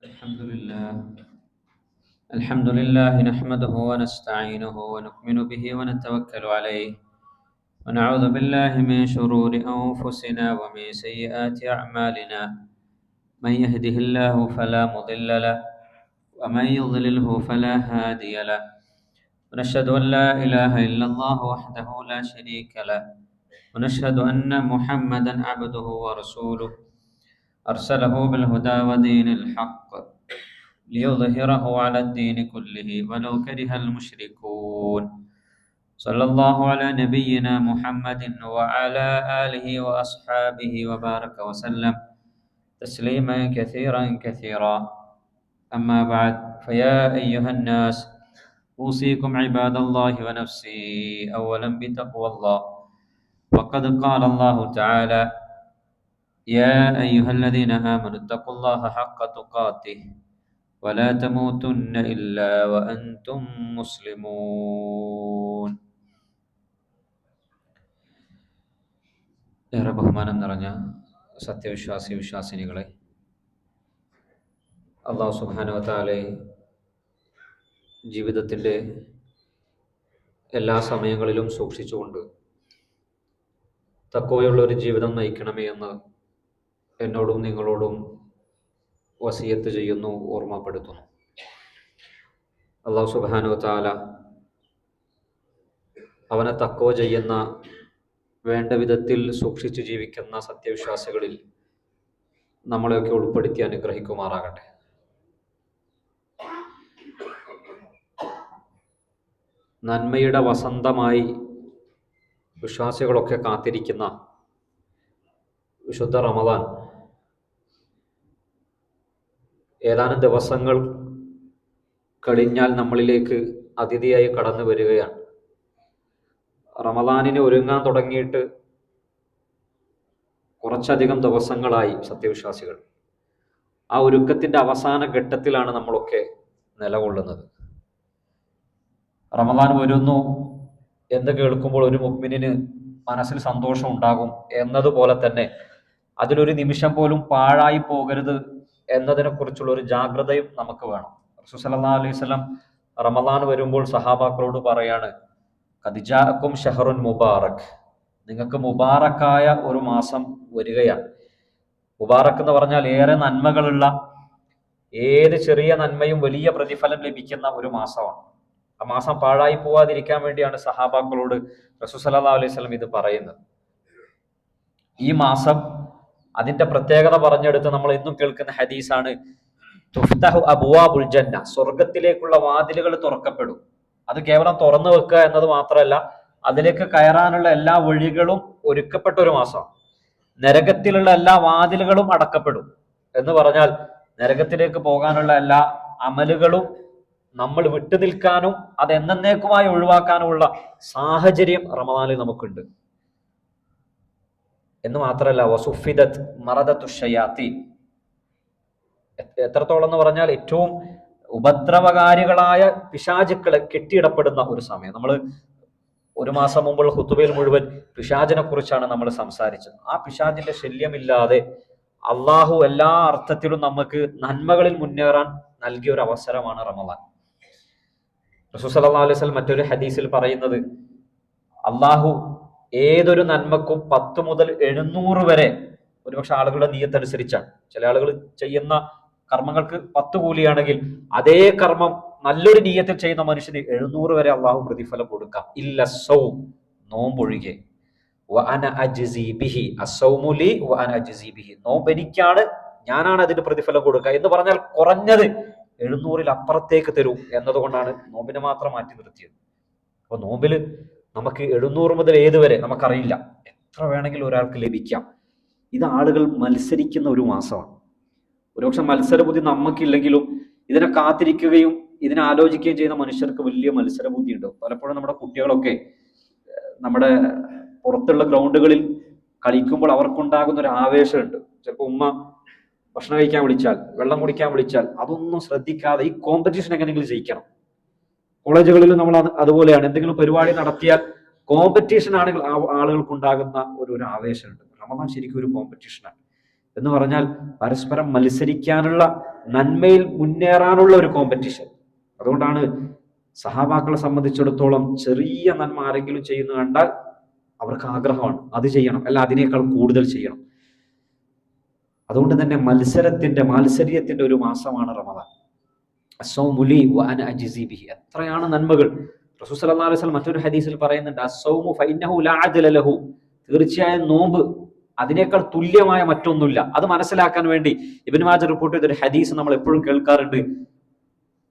الحمد لله الحمد لله نحمده ونستعينه ونؤمن به ونتوكل عليه ونعوذ بالله من شرور أنفسنا ومن سيئات أعمالنا من يهده الله فلا مضل له ومن يضلله فلا هادي له ونشهد أن لا إله إلا الله وحده لا شريك له ونشهد أن محمدا عبده ورسوله أرسله بالهدى ودين الحق ليظهره على الدين كله ولو كره المشركون صلى الله على نبينا محمد وعلى آله وأصحابه وبارك وسلم تسليما كثيرا كثيرا أما بعد فيا أيها الناس أوصيكم عباد الله ونفسي أولا بتقوى الله وقد قال الله تعالى يا أيها الذين آمنوا اتقوا الله حق تقاته ولا تموتن إلا وأنتم مسلمون. ഏറെ ബഹുമാനം നിറഞ്ഞ വിശ്വാസിനികളെ, അല്ലാഹു സുബ്ഹാനഹു വ തആല ജീവിതത്തിൻ്റെ എല്ലാ സമയങ്ങളിലും സൂക്ഷിച്ചുകൊണ്ട് തഖ്വയുള്ള ഒരു ജീവിതം നയിക്കണമേ എന്ന് എന്നോടും നിങ്ങളോടും വസിയത്ത് ചെയ്യുന്നു, ഓർമ്മപ്പെടുത്തുന്നു. അല്ലാഹു സുബ്ഹാനഹു വ തആല അവനെ തഖ്വ ചെയ്യുന്ന, വേണ്ട വിധത്തിൽ സൂക്ഷിച്ചു ജീവിക്കുന്ന സത്യവിശ്വാസികളിൽ നമ്മളെയൊക്കെ ഉൾപ്പെടുത്തി അനുഗ്രഹിക്കുമാറാകട്ടെ. നന്മയുടെ വസന്തമായി വിശ്വാസികളൊക്കെ കാത്തിരിക്കുന്ന വിശുദ്ധ റമദാൻ ഏതാനും ദിവസങ്ങൾ കഴിഞ്ഞാൽ നമ്മളിലേക്ക് അതിഥിയായി കടന്നു വരികയാണ്. റമദാനിന് ഒരുങ്ങാൻ തുടങ്ങിയിട്ട് കുറച്ചധികം ദിവസങ്ങളായി സത്യവിശ്വാസികൾ. ആ ഒരുക്കത്തിൻ്റെ അവസാന ഘട്ടത്തിലാണ് നമ്മളൊക്കെ നിലകൊള്ളുന്നത്. റമദാൻ വരുന്നു എന്ന് കേൾക്കുമ്പോൾ ഒരു മുഅ്മിനിന് മനസ്സിൽ സന്തോഷം ഉണ്ടാകും എന്നതുപോലെ തന്നെ അതിലൊരു നിമിഷം പോലും പാഴായി പോകരുത് എന്നതിനെക്കുറിച്ചുള്ള ഒരു ജാഗ്രതയും നമുക്ക് വേണം. റസൂൽ സല്ലല്ലാഹു അലൈഹി വസല്ലം റമദാൻ വരുമ്പോൾ സഹാബാക്കളോട് പറയാണ്, ഖദ് ജാഅക്കും ഷഹറുൻ മുബാറക്, നിങ്ങൾക്ക് മുബാറക്കായ ഒരു മാസം വരികയാണ്. മുബാറക്ക് എന്ന് പറഞ്ഞാൽ ഏറെ നന്മകളുള്ള, ഏത് ചെറിയ നന്മയും വലിയ പ്രതിഫലം ലഭിക്കുന്ന ഒരു മാസമാണ്. ആ മാസം പാഴായി പോവാതിരിക്കാൻ വേണ്ടിയാണ് സഹാബാക്കളോട് റസൂൽ സല്ലല്ലാഹു അലൈഹി വസല്ലം ഇത് പറയുന്നത്. ഈ മാസം അതിന്റെ പ്രത്യേകത പറഞ്ഞെടുത്ത് നമ്മൾ എന്നും കേൾക്കുന്ന ഹദീസാണ്, തുഫ്തഹു അബ്വാബുൽ ജന്ന, സ്വർഗത്തിലേക്കുള്ള വാതിലുകൾ തുറക്കപ്പെടും. അത് കേവലം തുറന്നു വെക്കുക എന്നത് മാത്രമല്ല, അതിലേക്ക് കയറാനുള്ള എല്ലാ വഴികളും ഒരുക്കപ്പെട്ട ഒരു മാസമാണ്. നരകത്തിലുള്ള എല്ലാ വാതിലുകളും അടക്കപ്പെടും എന്ന് പറഞ്ഞാൽ നരകത്തിലേക്ക് പോകാനുള്ള എല്ലാ അമലുകളും നമ്മൾ വിട്ടു നിൽക്കാനും അത് എന്നേക്കുമായി ഒഴിവാക്കാനുമുള്ള സാഹചര്യം റമദാനിൽ നമുക്കുണ്ട് എന്ന് മാത്രമല്ല, വസുഫിദത് മറദത്തു ഷയാത്തീൻ, എത്രത്തോളം എന്ന് പറഞ്ഞാൽ ഏറ്റവും ഉപദ്രവകാരികളായ പിശാചുക്കളെ കെട്ടിയിടപ്പെടുന്ന ഒരു സമയം. നമ്മൾ ഒരു മാസം മുമ്പുള്ള ഖുതുബയിൽ മുഴുവൻ പിശാചിനെ കുറിച്ചാണ് നമ്മൾ സംസാരിച്ചത്. ആ പിശാചിന്റെ ശല്യമില്ലാതെ അള്ളാഹു എല്ലാ അർത്ഥത്തിലും നമുക്ക് നന്മകളിൽ മുന്നേറാൻ നൽകിയ ഒരു അവസരമാണ് റമദാൻ. റസൂൽ സല്ലല്ലാഹു അലൈഹി വസല്ലം മറ്റൊരു ഹദീസിൽ പറയുന്നത്, അള്ളാഹു ഏതൊരു നന്മക്കും 10 മുതൽ 700 വരെ, ഒരുപക്ഷെ ആളുകളുടെ നിയ്യത്തനുസരിച്ചാണ്. ചില ആളുകൾ ചെയ്യുന്ന കർമ്മങ്ങൾക്ക് 10 കൂലിയാണെങ്കിൽ അതേ കർമ്മം നല്ലൊരു നിയ്യത്തിൽ ചെയ്യുന്ന മനുഷ്യന് 700 വരെ അള്ളാഹു പ്രതിഫലം കൊടുക്കാം. ഇല്ല സൗം, നോമ്പൊഴികെ. വഅന അജ്സി ബിഹി, അസ്സൗമു ലി വഅന അജ്സി ബിഹി, നോമ്പ് എനിക്കാണ്, ഞാനാണ് അതിന് പ്രതിഫലം കൊടുക്കുക എന്ന് പറഞ്ഞാൽ കുറഞ്ഞത് 700-ൽ അപ്പുറത്തേക്ക് തരും എന്നതുകൊണ്ടാണ് നോമ്പിനെ മാത്രം മാറ്റി നിർത്തിയത്. അപ്പൊ നോമ്പിൽ നമുക്ക് 700 മുതൽ ഏതുവരെ നമുക്കറിയില്ല, എത്ര വേണമെങ്കിലും ഒരാൾക്ക് ലഭിക്കാം. ഇത് ആളുകൾ മത്സരിക്കുന്ന ഒരു മാസമാണ്. ഒരുപക്ഷെ മത്സരബുദ്ധി നമുക്കില്ലെങ്കിലും ഇതിനെ കാത്തിരിക്കുകയും ഇതിനെ ആലോചിക്കുകയും ചെയ്യുന്ന മനുഷ്യർക്ക് വലിയ മത്സരബുദ്ധി ഉണ്ട്. പലപ്പോഴും നമ്മുടെ കുട്ടികളൊക്കെ നമ്മുടെ പുറത്തുള്ള ഗ്രൗണ്ടുകളിൽ കളിക്കുമ്പോൾ അവർക്കുണ്ടാകുന്ന ഒരു ആവേശമുണ്ട്. ചിലപ്പോൾ ഉമ്മ ഭക്ഷണം കഴിക്കാൻ വിളിച്ചാൽ, വെള്ളം കുടിക്കാൻ വിളിച്ചാൽ അതൊന്നും ശ്രദ്ധിക്കാതെ ഈ കോമ്പറ്റീഷൻ എങ്ങനെയെങ്കിലും ജയിക്കണം. കോളേജുകളിൽ നമ്മൾ അതുപോലെയാണ്. എന്തെങ്കിലും പരിപാടി നടത്തിയാൽ കോമ്പറ്റീഷൻ ആണെങ്കിൽ ആളുകൾക്കുണ്ടാകുന്ന ഒരു ആവേശമുണ്ട്. റമദാൻ ശരിക്കും ഒരു കോമ്പറ്റീഷനാണ് എന്ന് പറഞ്ഞാൽ പരസ്പരം മത്സരിക്കാനുള്ള നന്മയിൽ മുന്നേറാനുള്ള ഒരു കോമ്പറ്റീഷൻ. അതുകൊണ്ടാണ് സഹാബാക്കളെ സംബന്ധിച്ചിടത്തോളം ചെറിയ നന്മ ആരെങ്കിലും ചെയ്യുന്ന കണ്ടാൽ അവർക്ക് ആഗ്രഹമാണ് അത് ചെയ്യണം, അല്ല അതിനേക്കാൾ കൂടുതൽ ചെയ്യണം. അതുകൊണ്ട് തന്നെ മാത്സര്യത്തിന്റെ ഒരു മാസമാണ് റമദാൻ. അസ്സൗമു ലീ വഅന അജ്സി ബിഹി. എത്രയാണ് നന്മകൾ. റസൂൽ സല്ലല്ലാഹു അലൈഹി വസല്ലം മറ്റൊരു ഹദീസിൽ പറയുന്നുണ്ട്, അസ്സൗമു ഫഇന്നഹു ലാ അദ്ല ലഹു. തീർച്ചയായും നോമ്പ് അതിനേക്കാൾ തുല്യമായ മറ്റൊന്നുമില്ല. അത് മനസ്സിലാക്കാൻ വേണ്ടി ഇബ്നു മാജ റിപ്പോർട്ട് ചെയ്തൊരു ഹദീസ് നമ്മൾ എപ്പോഴും കേൾക്കാറുണ്ട്.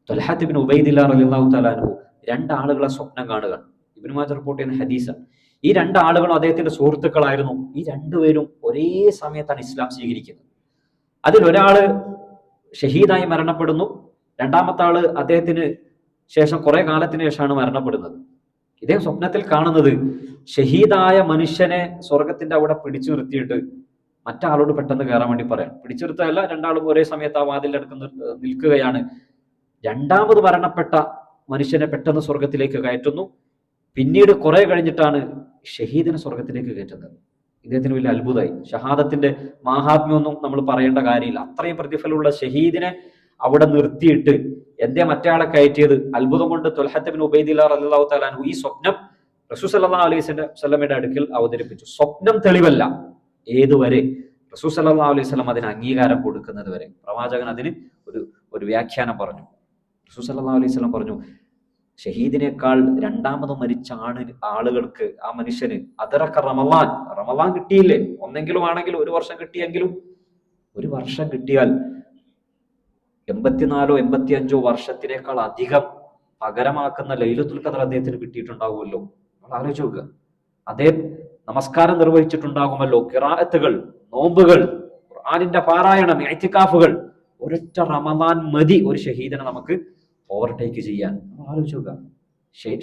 ത്വൽഹത്ത് ഇബ്നു ഉബൈദില്ലാഹ് റളിയല്ലാഹു തആല അൻഹു രണ്ടാളുകളെ സ്വപ്നം കാണുക. ഇബ്നു മാജ റിപ്പോർട്ട് ചെയ്യുന്ന ഹദീസാണ്. ഈ രണ്ടാളുകളും അദ്ദേഹത്തിന്റെ സുഹൃത്തുക്കളായിരുന്നു. ഈ രണ്ടുപേരും ഒരേ സമയത്താണ് ഇസ്ലാം സ്വീകരിക്കുന്നത്. അതിൽ ഒരാള് ഷഹീദായി മരണപ്പെടുന്നു, രണ്ടാമത്തെ ആള് അദ്ദേഹത്തിന് ശേഷം കുറെ കാലത്തിന് ശേഷമാണ് മരണപ്പെടുന്നത്. ഇദ്ദേഹം സ്വപ്നത്തിൽ കാണുന്നത് ഷഹീദായ മനുഷ്യനെ സ്വർഗത്തിന്റെ അവിടെ പിടിച്ചു നിർത്തിയിട്ട് മറ്റാളോട് പെട്ടെന്ന് കയറാൻ വേണ്ടി പറയാം. പിടിച്ചു നിർത്തല്ല, രണ്ടാളും ഒരേ സമയത്ത് ആ വാതിലിന്റെ അടുത്ത് നിൽക്കുകയാണ്. രണ്ടാമത് മരണപ്പെട്ട മനുഷ്യനെ പെട്ടെന്ന് സ്വർഗത്തിലേക്ക് കയറ്റുന്നു. പിന്നീട് കുറെ കഴിഞ്ഞിട്ടാണ് ഷഹീദിനെ സ്വർഗത്തിലേക്ക് കയറ്റുന്നത്. ഇദ്ദേഹത്തിന് വലിയ അത്ഭുതമായി. ഷഹാദത്തിന്റെ മാഹാത്മ്യമൊന്നും നമ്മൾ പറയേണ്ട കാര്യമില്ല. അത്രയും പ്രതിഫലമുള്ള ഷഹീദിനെ അവിടെ നിർത്തിയിട്ട് എന്തേ മറ്റേ കയറ്റിയത്? അത്ഭുതം കൊണ്ട് ത്വൽഹത്ത് ഇബ്നു ഉബൈദില്ലാഹ് റളിയല്ലാഹു തആല അൻഹു ഈ സ്വപ്നം റസൂൽ സല്ലല്ലാഹു അലൈഹി വസല്ലമയുടെ അടുക്കൽ അവതരിപ്പിച്ചു. സ്വപ്നം തെളിവല്ല. ഏതുവരെ? റസൂൽ സല്ലല്ലാഹു അലൈഹി വസല്ലം അതിന് അംഗീകാരം കൊടുക്കുന്നത് വരെ. പ്രവാചകൻ അതിന് ഒരു വ്യാഖ്യാനം പറഞ്ഞു. റസൂൽ സല്ലല്ലാഹു അലൈഹി വസല്ലം പറഞ്ഞു, ഷഹീദിനേക്കാൾ രണ്ടാമത് മരിച്ച ആളുകൾക്ക്, ആ മനുഷ്യന് അദറക റമളാൻ കിട്ടിയില്ലേ? ഒന്നെങ്കിലും ആണെങ്കിൽ ഒരു വർഷം കിട്ടിയെങ്കിലും, ഒരു വർഷം കിട്ടിയാൽ 84 85 വർഷത്തിനേക്കാൾ അധികം പകരമാക്കുന്ന ലൈലത്തുൽ ഖദർ അദ്ദേഹത്തിന് കിട്ടിയിട്ടുണ്ടാവുമല്ലോ. നമ്മൾ ആലോചിച്ച് നോക്കുക. അദ്ദേഹം നമസ്കാരം നിർവഹിച്ചിട്ടുണ്ടാകുമല്ലോ, ഖിറാഅത്തുകൾ, നോമ്പുകൾ, ഖുർആനിന്റെ പാരായണം, ഇഅ്തികാഫുകൾ. ഒരൊറ്റ റമളാൻ മതി ഒരു ഷഹീദിനെ നമുക്ക് ഓവർടേക്ക് ചെയ്യാൻ. ആലോചിച്ച് നോക്കുക.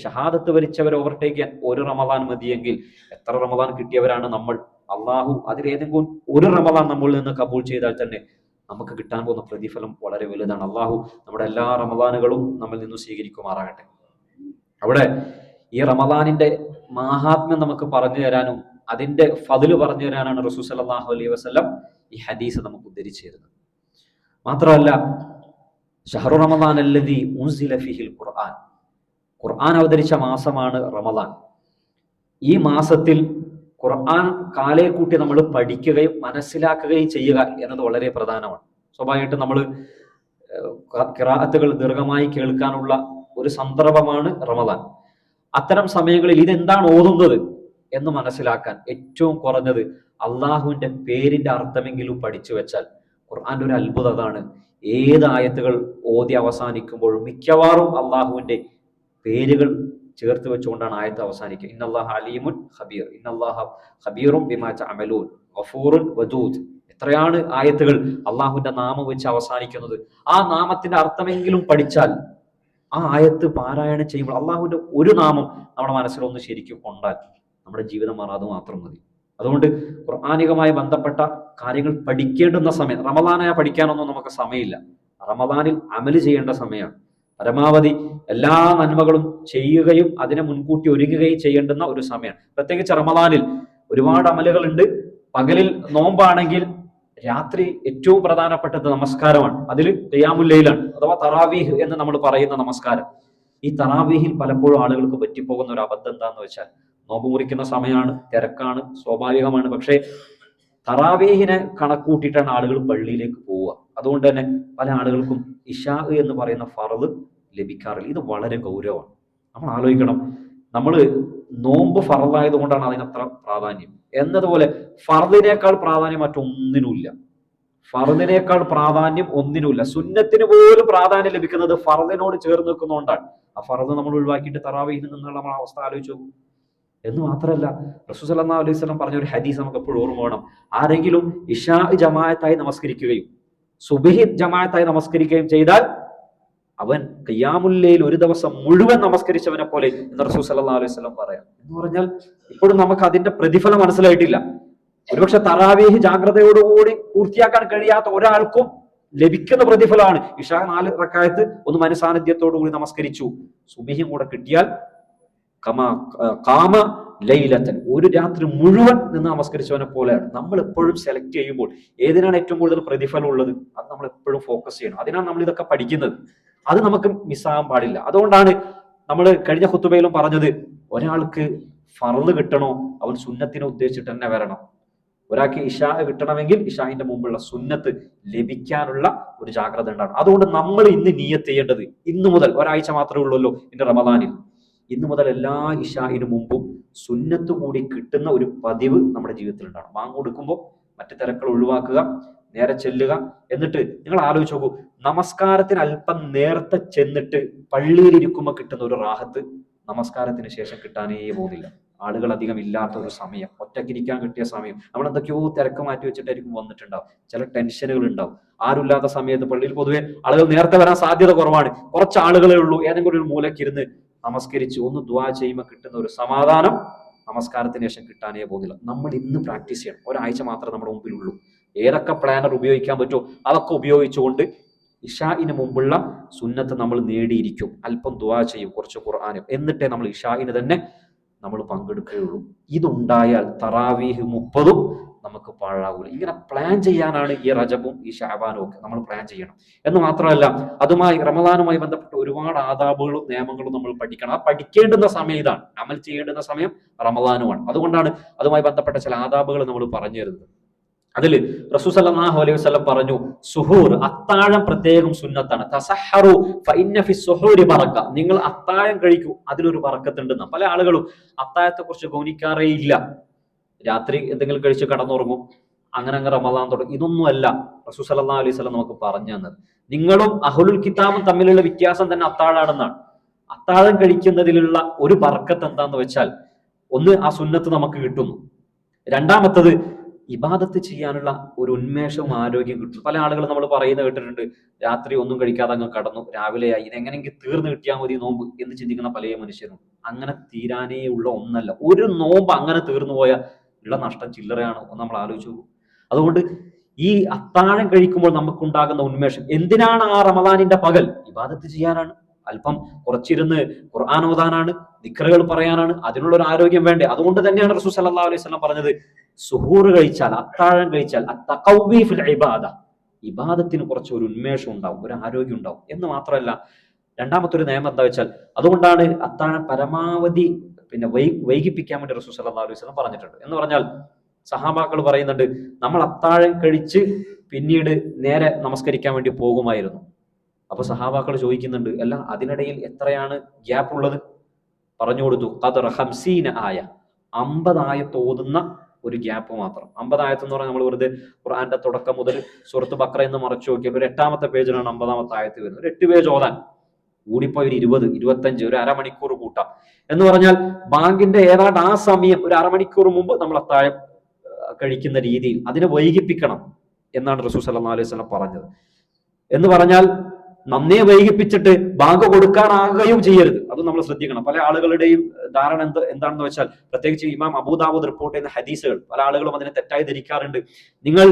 ഷഹാദത്ത് വരിച്ചവരെ ഓവർടേക്ക് ചെയ്യാൻ ഒരു റമളാൻ മതിയെങ്കിൽ എത്ര റമളാൻ കിട്ടിയവരാണ് നമ്മൾ. അള്ളാഹു അതിലേതെങ്കിലും ഒരു റമളാൻ നമ്മളിൽ നിന്ന് കബൂൾ ചെയ്താൽ തന്നെ നമുക്ക് കിട്ടാൻ പോകുന്ന പ്രതിഫലം വളരെ വലുതാണ്. അള്ളാഹു നമ്മുടെ എല്ലാ റമളാനുകളും നമ്മിൽ നിന്ന് സ്വീകരിക്കുമാറാകട്ടെ. അവിടെ ഈ റമളാനിന്റെ മാഹാത്മ്യം നമുക്ക് പറഞ്ഞു തരാനും അതിന്റെ ഫദ്ല് പറഞ്ഞു തരാനാണ് റസൂൽ സല്ലല്ലാഹു അലൈഹി വസല്ലം ഈ ഹദീസ് നമുക്ക് ഉദ്ധരിച്ചു തരുന്നത്. മാത്രമല്ല, ഷഹ്റു റമളാൻ അല്ലദീ ഉൻസില ഫീഹിൽ ഖുർആൻ. ഖുർആൻ അവതരിച്ച മാസമാണ് റമളാൻ. ഈ മാസത്തിൽ ഖുർആൻ കാലേ കൂട്ടി നമ്മൾ പഠിക്കുകയും മനസ്സിലാക്കുകയും ചെയ്യുക എന്നത് വളരെ പ്രധാനമാണ്. സ്വാഭാവികമായിട്ടും നമ്മൾ ഖിറാഅത്തുകൾ ദീർഘമായി കേൾക്കാനുള്ള ഒരു സന്ദർഭമാണ് റമളാൻ. അത്തരം സമയങ്ങളിൽ ഇതെന്താണ് ഓതുന്നത് എന്ന് മനസ്സിലാക്കാൻ ഏറ്റവും കുറഞ്ഞത് അള്ളാഹുവിന്റെ പേരിന്റെ അർത്ഥമെങ്കിലും പഠിച്ചു വെച്ചാൽ ഖുർആന്റെ ഒരു അത്ഭുതം അതാണ്. ഏത് ആയത്തുകൾ ഓതി അവസാനിക്കുമ്പോഴും മിക്കവാറും അള്ളാഹുവിന്റെ പേരുകൾ ചേർത്ത് വെച്ചുകൊണ്ടാണ് ആയത്ത് അവസാനിക്കുക. ഇന്നല്ലാഹ അലീമുൻ ഖബീർ, ഇന്നല്ലാഹ ഖബീറും ബിമാ തഅമലൂൻ, ഗഫൂറുൻ വദൂദ്. എത്രയാണ് ആയത്തുകൾ അള്ളാഹുവിന്റെ നാമം വെച്ച് അവസാനിക്കുന്നത്. ആ നാമത്തിന്റെ അർത്ഥമെങ്കിലും പഠിച്ചാൽ, ആ ആയത്ത് പാരായണം ചെയ്യുമ്പോൾ അള്ളാഹുവിന്റെ ഒരു നാമം നമ്മുടെ മനസ്സിലൊന്ന് ശരിക്കും കൊണ്ടാൽ നമ്മുടെ ജീവിതം മാറാതെ മാത്രം മതി. അതുകൊണ്ട് ഖുർആനികമായി ബന്ധപ്പെട്ട കാര്യങ്ങൾ പഠിക്കേണ്ടുന്ന സമയം, റമളാനായ പഠിക്കാനൊന്നും നമുക്ക് സമയമില്ല. റമളാനിൽ അമല് ചെയ്യേണ്ട സമയമാണ്. പരമാവധി എല്ലാ നന്മകളും ചെയ്യുകയും അതിനെ മുൻകൂട്ടി ഒരുങ്ങുകയും ചെയ്യേണ്ടുന്ന ഒരു സമയമാണ്. പ്രത്യേകിച്ച് റമളാനിൽ ഒരുപാട് അമലുകളുണ്ട്. പകലിൽ നോമ്പാണെങ്കിൽ രാത്രി ഏറ്റവും പ്രധാനപ്പെട്ടത് നമസ്കാരമാണ്. അതിൽ ഖിയാമുൽ ലൈലാണ് അഥവാ തറാവീഹ് എന്ന് നമ്മൾ പറയുന്ന നമസ്കാരം. ഈ തറാവീഹിൽ പലപ്പോഴും ആളുകൾക്ക് പറ്റിപ്പോകുന്ന ഒരു അബദ്ധം എന്താന്ന് വെച്ചാൽ, നോമ്പ് മുറിക്കുന്ന സമയമാണ്, തിരക്കാണ്, സ്വാഭാവികമാണ്. പക്ഷേ തറാവീഹിനെ കണക്കൂട്ടിയിട്ടാണ് ആളുകൾ പള്ളിയിലേക്ക് പോവുക. അതുകൊണ്ട് തന്നെ പല ആളുകൾക്കും ഇശാ എന്ന് പറയുന്ന ഫർദ് ലഭിക്കാറില്ല. ഇത് വളരെ ഗൗരവമാണ്. നമ്മൾ ആലോചിക്കണം, നമ്മൾ നോമ്പ് ഫർദായത് കൊണ്ടാണ് അതിനത്ര പ്രാധാന്യം. എന്നതുപോലെ ഫർദിനേക്കാൾ പ്രാധാന്യം മറ്റൊന്നിനുമില്ല. ഫർദിനേക്കാൾ പ്രാധാന്യം ഒന്നിനുമില്ല. സുന്നത്തിന് പോലും പ്രാധാന്യം ലഭിക്കുന്നത് ഫർദിനോട് ചേർന്ന് നിൽക്കുന്നതുകൊണ്ടാണ്. ആ ഫർദ് നമ്മൾ ഒഴിവാക്കിയിട്ട് തറാവീഹിൽ നിന്നുള്ള നമ്മൾ അവസ്ഥ ആലോചിച്ചു പോകും. എന്ന് മാത്രമല്ല, റസൂൽ സല്ലല്ലാഹു അലൈഹി വസല്ലം പറഞ്ഞ ഒരു ഹദീസ് നമുക്ക് എപ്പോഴും ഓർമ്മ വേണം. ആരെങ്കിലും ഇശാ ജമാഅത്തായി നമസ്കരിക്കുകയും സുബ്ഹി ജമാഅത്തായി നമസ്കരിക്കുകയും ചെയ്താൽ അവൻ ഖിയാമുൽ ലൈൽ ഒരു ദിവസം മുഴുവൻ നമസ്കരിച്ചവനെ പോലെ എന്ന് റസൂൽ സല്ലല്ലാഹു അലൈഹി വസല്ലം പറയാം. എന്ന് പറഞ്ഞാൽ ഇപ്പോഴും നമുക്ക് അതിന്റെ പ്രതിഫലം മനസ്സിലായിട്ടില്ല. ഒരുപക്ഷെ തറാവീഹ് ജാഗ്രതയോടുകൂടി പൂർത്തിയാക്കാൻ കഴിയാത്ത ഒരാൾക്കും ലഭിക്കുന്ന പ്രതിഫലമാണ് ഇശാ 4 റക്അത്ത് ഒന്ന് മനസാന്നിധ്യത്തോടു കൂടി നമസ്കരിച്ചു. സുബ്ഹിയും കൂടെ കിട്ടിയാൽ ഖാമ ലൈലത്തൻ, ഒരു രാത്രി മുഴുവൻ നിന്ന് നമസ്കരിച്ചവനെ പോലെയാണ്. നമ്മൾ എപ്പോഴും സെലക്ട് ചെയ്യുമ്പോൾ ഏതിനാണ് ഏറ്റവും കൂടുതൽ പ്രതിഫലം ഉള്ളത്, അത് നമ്മൾ എപ്പോഴും ഫോക്കസ് ചെയ്യണം. അതിനാണ് നമ്മൾ ഇതൊക്കെ പഠിക്കുന്നത്. അത് നമുക്ക് മിസ്സാകാൻ പാടില്ല. അതുകൊണ്ടാണ് നമ്മൾ കഴിഞ്ഞ ഖുതുബയിലും പറഞ്ഞത്, ഒരാൾക്ക് ഫർള് കിട്ടണോ അവൻ സുന്നത്തിനെ ഉദ്ദേശിച്ചിട്ട് തന്നെ വരണം. ഒരാൾക്ക് ഇശാ കിട്ടണമെങ്കിൽ ഇശാഹിന്റെ മുമ്പുള്ള സുന്നത്ത് ലഭിക്കാനുള്ള ഒരു ജാഗ്രത ഉണ്ടാകണം. അതുകൊണ്ട് നമ്മൾ ഇന്ന് നിയ്യത്ത് ചെയ്യേണ്ടത്, ഇന്നു മുതൽ ഒരാഴ്ച മാത്രമേ ഉള്ളൂല്ലോ ഇന്ന് റമദാനിൽ, ഇന്നു മുതൽ എല്ലാ ഇശാഹിന് മുമ്പും സുന്നത്ത് കൂടി കിട്ടുന്ന ഒരു പതിവ് നമ്മുടെ ജീവിതത്തിൽ ഉണ്ടാകണം. ബാങ്ക് കൊടുക്കുമ്പോൾ മറ്റു തിരക്കുകൾ ഒഴിവാക്കുക, നേരെ ചെല്ലുക. എന്നിട്ട് നിങ്ങൾ ആലോചിച്ച് നോക്കൂ, നമസ്കാരത്തിന് അല്പം നേരത്തെ ചെന്നിട്ട് പള്ളിയിൽ ഇരിക്കുമ്പോൾ കിട്ടുന്ന ഒരു റാഹത്ത് നമസ്കാരത്തിന് ശേഷം കിട്ടാനേ പോകുന്നില്ല. ആളുകൾ അധികം ഇല്ലാത്ത ഒരു സമയം, ഒറ്റയ്ക്കിരിക്കാൻ കിട്ടിയ സമയം, നമ്മൾ എന്തൊക്കെയോ തിരക്ക് മാറ്റി വെച്ചിട്ടായിരിക്കും വന്നിട്ടുണ്ടാവും. ചില ടെൻഷനുകൾ ഉണ്ടാവും. ആരുമില്ലാത്ത സമയത്ത് പള്ളിയിൽ പൊതുവെ ആളുകൾ നേരത്തെ വരാൻ സാധ്യത കുറവാണ്. കുറച്ച് ആളുകളേ ഉള്ളൂ. ഏതെങ്കിലും ഒരു മൂലക്കിരുന്ന് നമസ്കരിച്ച് ഒന്ന് ദുആ ചെയ്യുമ്പോൾ കിട്ടുന്ന ഒരു സമാധാനം നമസ്കാരത്തിന് ശേഷം കിട്ടാനേ പോകുന്നില്ല. നമ്മൾ ഇന്ന് പ്രാക്ടീസ് ചെയ്യണം. ഒരാഴ്ച മാത്രമേ നമ്മുടെ മുമ്പിലുള്ളൂ. ഏതൊക്കെ പ്ലാനർ ഉപയോഗിക്കാൻ പറ്റുമോ അതൊക്കെ ഉപയോഗിച്ചുകൊണ്ട് ഇഷാഇന് മുമ്പുള്ള സുന്നത്ത് നമ്മൾ നേടിയിരിക്കും. അല്പം ദുആ ചെയ്യും, കുറച്ച് ഖുർആനും, എന്നിട്ടേ നമ്മൾ ഇഷാഇന് തന്നെ നമ്മൾ പങ്കെടുക്കുകയുള്ളൂ. ഇതുണ്ടായാൽ തറാവീഹ് 30 നമുക്ക് പാഴാകൂല. ഇങ്ങനെ പ്ലാൻ ചെയ്യാനാണ് ഈ റജബും ഈ ശഅബാനും ഒക്കെ നമ്മൾ പ്ലാൻ ചെയ്യണം. എന്ന് മാത്രമല്ല, അതുമായി റമദാനുമായി ബന്ധപ്പെട്ട ഒരുപാട് ആദാബുകളും നിയമങ്ങളും നമ്മൾ പഠിക്കണം. ആ പഠിക്കേണ്ടുന്ന സമയം ഇതാണ്, അമൽ ചെയ്യേണ്ടുന്ന സമയം റമദാനുമാണ്. അതുകൊണ്ടാണ് അതുമായി ബന്ധപ്പെട്ട ചില ആദാബുകൾ നമ്മൾ പറഞ്ഞു തരുന്നത്. അതിൽ റസൂൽ സല്ലല്ലാഹു അലൈഹി വസല്ലം പറഞ്ഞു, സുഹൂർ, അത്താഴം പ്രത്യേകം സുന്നത്താണ്. തസഹറു ഫഇന്ന ഫി സുഹൂരി ബറക, നിങ്ങൾ അത്താഴം കഴിക്കൂ, അതിലൊരു ബറക്കത്തുണ്ടെന്ന്. പല ആളുകളും അത്താഴത്തെ കുറിച്ച് ഗൗനിക്കാറേ ഇല്ല. രാത്രി എന്തെങ്കിലും കഴിച്ച് കടന്നുറങ്ങും, അങ്ങനെ റമദാൻ തുടങ്ങും. ഇതൊന്നുമല്ല റസൂൽ സല്ലല്ലാഹു അലൈഹി വസല്ലം നമുക്ക് പറഞ്ഞു തന്നത്. നിങ്ങളും അഹ്ലുൽ കിതാബും തമ്മിലുള്ള വ്യത്യാസം തന്നെ അത്താഴാണെന്നാണ്. അത്താഴം കഴിക്കുന്നതിലുള്ള ഒരു ബറക്കത്ത് എന്താന്ന് വെച്ചാൽ, ഒന്ന് ആ സുന്നത്ത് നമുക്ക് കിട്ടുന്നു, രണ്ടാമത്തത് ഇബാദത്ത് ചെയ്യാനുള്ള ഒരു ഉന്മേഷവും ആരോഗ്യം കിട്ടും. പല ആളുകളും നമ്മൾ പറയുന്നത് കേട്ടിട്ടുണ്ട്, രാത്രി ഒന്നും കഴിക്കാതെ അങ്ങ് കടന്നു, രാവിലെയായി, ഇതെങ്ങനെയെങ്കിലും തീർന്നു കിട്ടിയാൽ മതി നോമ്പ് എന്ന് ചിന്തിക്കുന്ന പല മനുഷ്യരും. അങ്ങനെ തീരാനേ ഉള്ള ഒന്നല്ല. ഒരു നോമ്പ് അങ്ങനെ തീർന്നു പോയാൽ ഉള്ള നഷ്ടം ചില്ലറയാണ്. ഒന്ന് നമ്മൾ ആലോചിച്ചു. അതുകൊണ്ട് ഈ അത്താഴം കഴിക്കുമ്പോൾ നമുക്കുണ്ടാകുന്ന ഉന്മേഷം എന്തിനാണ്? ആ റമദാനിന്റെ പകൽ ഇബാദത്ത് ചെയ്യാനാണ്, അല്പം കുറച്ചിരുന്ന് ഖുർആൻ ഓതാനാണ്, ദിക്റുകൾ പറയാനാണ്. അതിനുള്ള ഒരു ആരോഗ്യം വേണ്ടേ? അതുകൊണ്ട് തന്നെയാണ് റസൂൽ സല്ലല്ലാഹു അലൈഹി വസല്ലം പറഞ്ഞത്, സുഹൂർ കഴിച്ചാൽ, അത്താഴം കഴിച്ചാൽ അത്തഖവ്വി ഫിൽ ഇബാദ, ഇബാദത്തിന് കുറച്ച് ഒരു ഉന്മേഷം ഉണ്ടാവും, ഒരു ആരോഗ്യം ഉണ്ടാവും. എന്ന് മാത്രമല്ല, രണ്ടാമത്തെ ഒരു നിയമം എന്താ വെച്ചാൽ, അതുകൊണ്ടാണ് അത്താഴം പരമാവധി വൈകിപ്പിക്കാൻ വേണ്ടി റസൂൽ സല്ലല്ലാഹു അലൈഹി വസല്ലം പറഞ്ഞിട്ടുണ്ട്. എന്ന് പറഞ്ഞാൽ സഹാബാക്കൾ പറയുന്നുണ്ട്, നമ്മൾ അത്താഴം കഴിച്ച് പിന്നീട് നേരെ നമസ്കരിക്കാൻ വേണ്ടി പോകുമായിരുന്നു. അപ്പൊ സഹാബാക്കൾ ചോദിക്കുന്നുണ്ട്, അല്ല അതിനിടയിൽ എത്രയാണ് ഗ്യാപ്പ് ഉള്ളത്? പറഞ്ഞു കൊടുത്തു, ഖദർ 50 ആയ, 50 ആയത്ത് ഓതുന്ന ഒരു ഗ്യാപ്പ് മാത്രം. 50 ആയത്ത് എന്ന് പറഞ്ഞാൽ നമ്മൾ വെറുതെ ഖുർആന്റെ തുടക്കം മുതൽ സൂറത്ത് ബഖറ എന്ന് മറച്ചു നോക്കിയാൽ ഒരു 8ാമത്തെ പേജിലാണ് 50ാമത്തെ ആയത്ത് വരുന്നത്. ഒരു 8 പേജ് ഓതാൻ കൂടിപ്പോയി ഒരു 20, 25, ഒരു അരമണിക്കൂർ കൂട്ടാം. എന്ന് പറഞ്ഞാൽ ബാങ്കിന്റെ ഏതാണ്ട് ആ സമയം ഒരു അരമണിക്കൂർ മുമ്പ് നമ്മൾ അത്താഴം കഴിക്കുന്ന രീതിയിൽ അതിനെ വൈകിപ്പിക്കണം എന്നാണ് റസൂൽ സല്ലല്ലാഹു അലൈഹി വസല്ലം പറഞ്ഞത്. എന്ന് പറഞ്ഞാൽ നന്നേ വൈകിപ്പിച്ചിട്ട് ബാങ്ക് കൊടുക്കാനാകുകയും ചെയ്യരുത്. അത് നമ്മൾ ശ്രദ്ധിക്കണം. പല ആളുകളുടെയും ധാരണ എന്താണെന്ന് വെച്ചാൽ, പ്രത്യേകിച്ച് ഇമാം അബൂദാവൂദ് റിപ്പോർട്ട് ചെയ്യുന്ന ഹദീസുകൾ, പല ആളുകളും അതിനെ തെറ്റായി ധരിക്കാറുണ്ട്. നിങ്ങൾ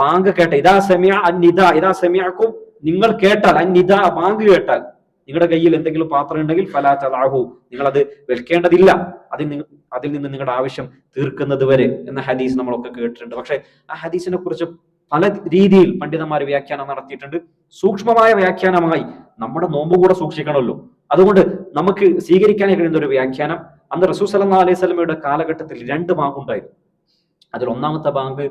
ബാങ്ക് കേട്ട, ഇദാ സമിഅ അന്നിദാ, ഇദാ സമിഅകും, നിങ്ങൾ കേട്ടാൽ, അന്നിദാ ബാങ്ക് കേട്ടാൽ, നിങ്ങളുടെ കയ്യിൽ എന്തെങ്കിലും പാത്രം ഉണ്ടെങ്കിൽ ഫലാ തദഅഹു, നിങ്ങൾ അത് വെക്കേണ്ടതില്ല, അതിൽ നിന്ന് നിങ്ങളുടെ ആവശ്യം തീർക്കുന്നത് വരെ എന്ന ഹദീസ് നമ്മളൊക്കെ കേട്ടിട്ടുണ്ട്. പക്ഷെ ആ ഹദീസിനെ കുറിച്ച് പല രീതിയിൽ പണ്ഡിതന്മാർ വ്യാഖ്യാനം നടത്തിയിട്ടുണ്ട്. സൂക്ഷ്മമായ വ്യാഖ്യാനമായി നമ്മുടെ നോമ്പ് കൂടെ സൂക്ഷിക്കണമല്ലോ. അതുകൊണ്ട് നമുക്ക് സ്വീകരിക്കാൻ കഴിയുന്ന ഒരു വ്യാഖ്യാനം, അന്ന് റസൂൽ സല്ലല്ലാഹു അലൈഹി വസല്ലമയുടെ കാലഘട്ടത്തിൽ 2 ബാങ്ക് ഉണ്ടായിരുന്നു. അതിൽ ഒന്നാമത്തെ ബാങ്ക്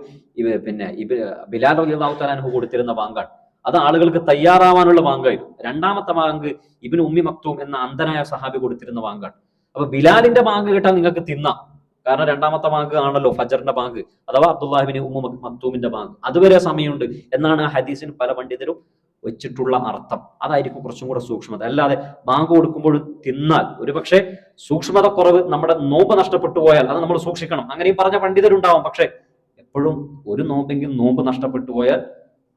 ബിലാൽ റളിയല്ലാഹു തആല അൻഹു കൊടുത്തിരുന്ന ബാങ്കാണ്. അത് ആളുകൾക്ക് തയ്യാറാവാനുള്ള ബാങ്കായിരുന്നു. രണ്ടാമത്തെ ബാങ്ക് ഇബ്നു ഉമ്മി മക്തൂം എന്ന അന്ധനായ സഹാബി കൊടുത്തിരുന്ന ബാങ്കാണ്. അപ്പൊ ബിലാലിന്റെ ബാങ്ക് കേട്ടാൽ നിങ്ങൾക്ക് തിന്നാം, കാരണം രണ്ടാമത്തെ ബാങ്ക് ആണല്ലോ ഫജറിന്റെ ബാങ്ക്, അഥവാ അബ്ദുല്ലാഹിബ്നു ഉമ്മ മക്തൂമിന്റെ ബാങ്ക്. അതുവരെ സമയമുണ്ട് എന്നാണ് ആ ഹദീസിന് പല പണ്ഡിതരും വെച്ചിട്ടുള്ള അർത്ഥം. അതായിരിക്കും കുറച്ചും കൂടെ സൂക്ഷ്മത. അല്ലാതെ ബാങ്ക് കൊടുക്കുമ്പോൾ തിന്നാൽ ഒരുപക്ഷെ സൂക്ഷ്മത കുറവ്, നമ്മുടെ നോമ്പ് നഷ്ടപ്പെട്ടു പോയാൽ അത് നമ്മൾ സൂക്ഷിക്കണം. അങ്ങനെയും പറഞ്ഞ പണ്ഡിതരുണ്ടാവും. പക്ഷെ എപ്പോഴും ഒരു നോമ്പെങ്കിലും നോമ്പ് നഷ്ടപ്പെട്ടു പോയാൽ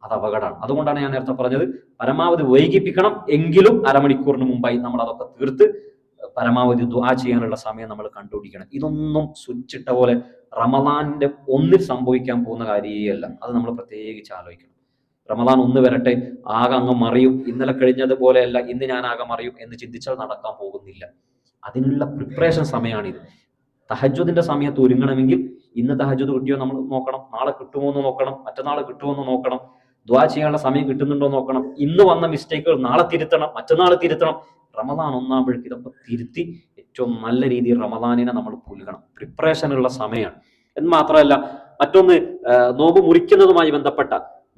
അത് അപകടമാണ്. അതുകൊണ്ടാണ് ഞാൻ നേരത്തെ പറഞ്ഞത്, പരമാവധി വൈകിപ്പിക്കണം, എങ്കിലും അരമണിക്കൂറിന് മുമ്പായി നമ്മൾ അതൊക്കെ തീർത്ത് പരമാവധി ദുആ ചെയ്യാനുള്ള സമയം നമ്മൾ കണ്ടുപിടിക്കണം. ഇതൊന്നും സ്വിച്ചിട്ട പോലെ റമദാനിന്റെ ഒന്നിൽ സംഭവിക്കാൻ പോകുന്ന കാര്യമല്ല. അത് നമ്മൾ പ്രത്യേകിച്ച് ആലോചിക്കണം. റമദാൻ 1 വരട്ടെ, ആകെ അങ്ങ് മറിയും, ഇന്നലെ കഴിഞ്ഞതുപോലെയല്ല ഇന്ന് ഞാൻ ആകെ മറിയും എന്ന് ചിന്തിച്ചാൽ നടക്കാൻ പോകുന്നില്ല. അതിനുള്ള പ്രിപ്പറേഷൻ സമയമാണിത്. തഹജ്ജുദിന്റെ സമയത്ത് ഒരുങ്ങണമെങ്കിൽ ഇന്ന് തഹജ്ജുദ് കിട്ടിയോ നമ്മൾ നോക്കണം, നാളെ കിട്ടുമോ എന്ന് നോക്കണം, മറ്റന്നാൾ കിട്ടുമോ എന്ന് നോക്കണം, ദുആ ചെയ്യാനുള്ള സമയം കിട്ടുന്നുണ്ടോ എന്ന് നോക്കണം, ഇന്ന് വന്ന മിസ്റ്റേക്കുകൾ നാളെ തിരുത്തണം, മറ്റന്നാൾ തിരുത്തണം. റമദാൻ ഒന്നാകുമ്പോഴേക്ക് ഇതൊക്കെ തിരുത്തി ഏറ്റവും നല്ല രീതിയിൽ റമദാനിനെ നമ്മൾ പുൽകണം. പ്രിപ്പറേഷനുള്ള സമയമാണ്. എന്ന് മാത്രമല്ല, മറ്റൊന്ന് നോമ്പ് മുറിക്കുന്നതുമായി ബന്ധപ്പെട്ട,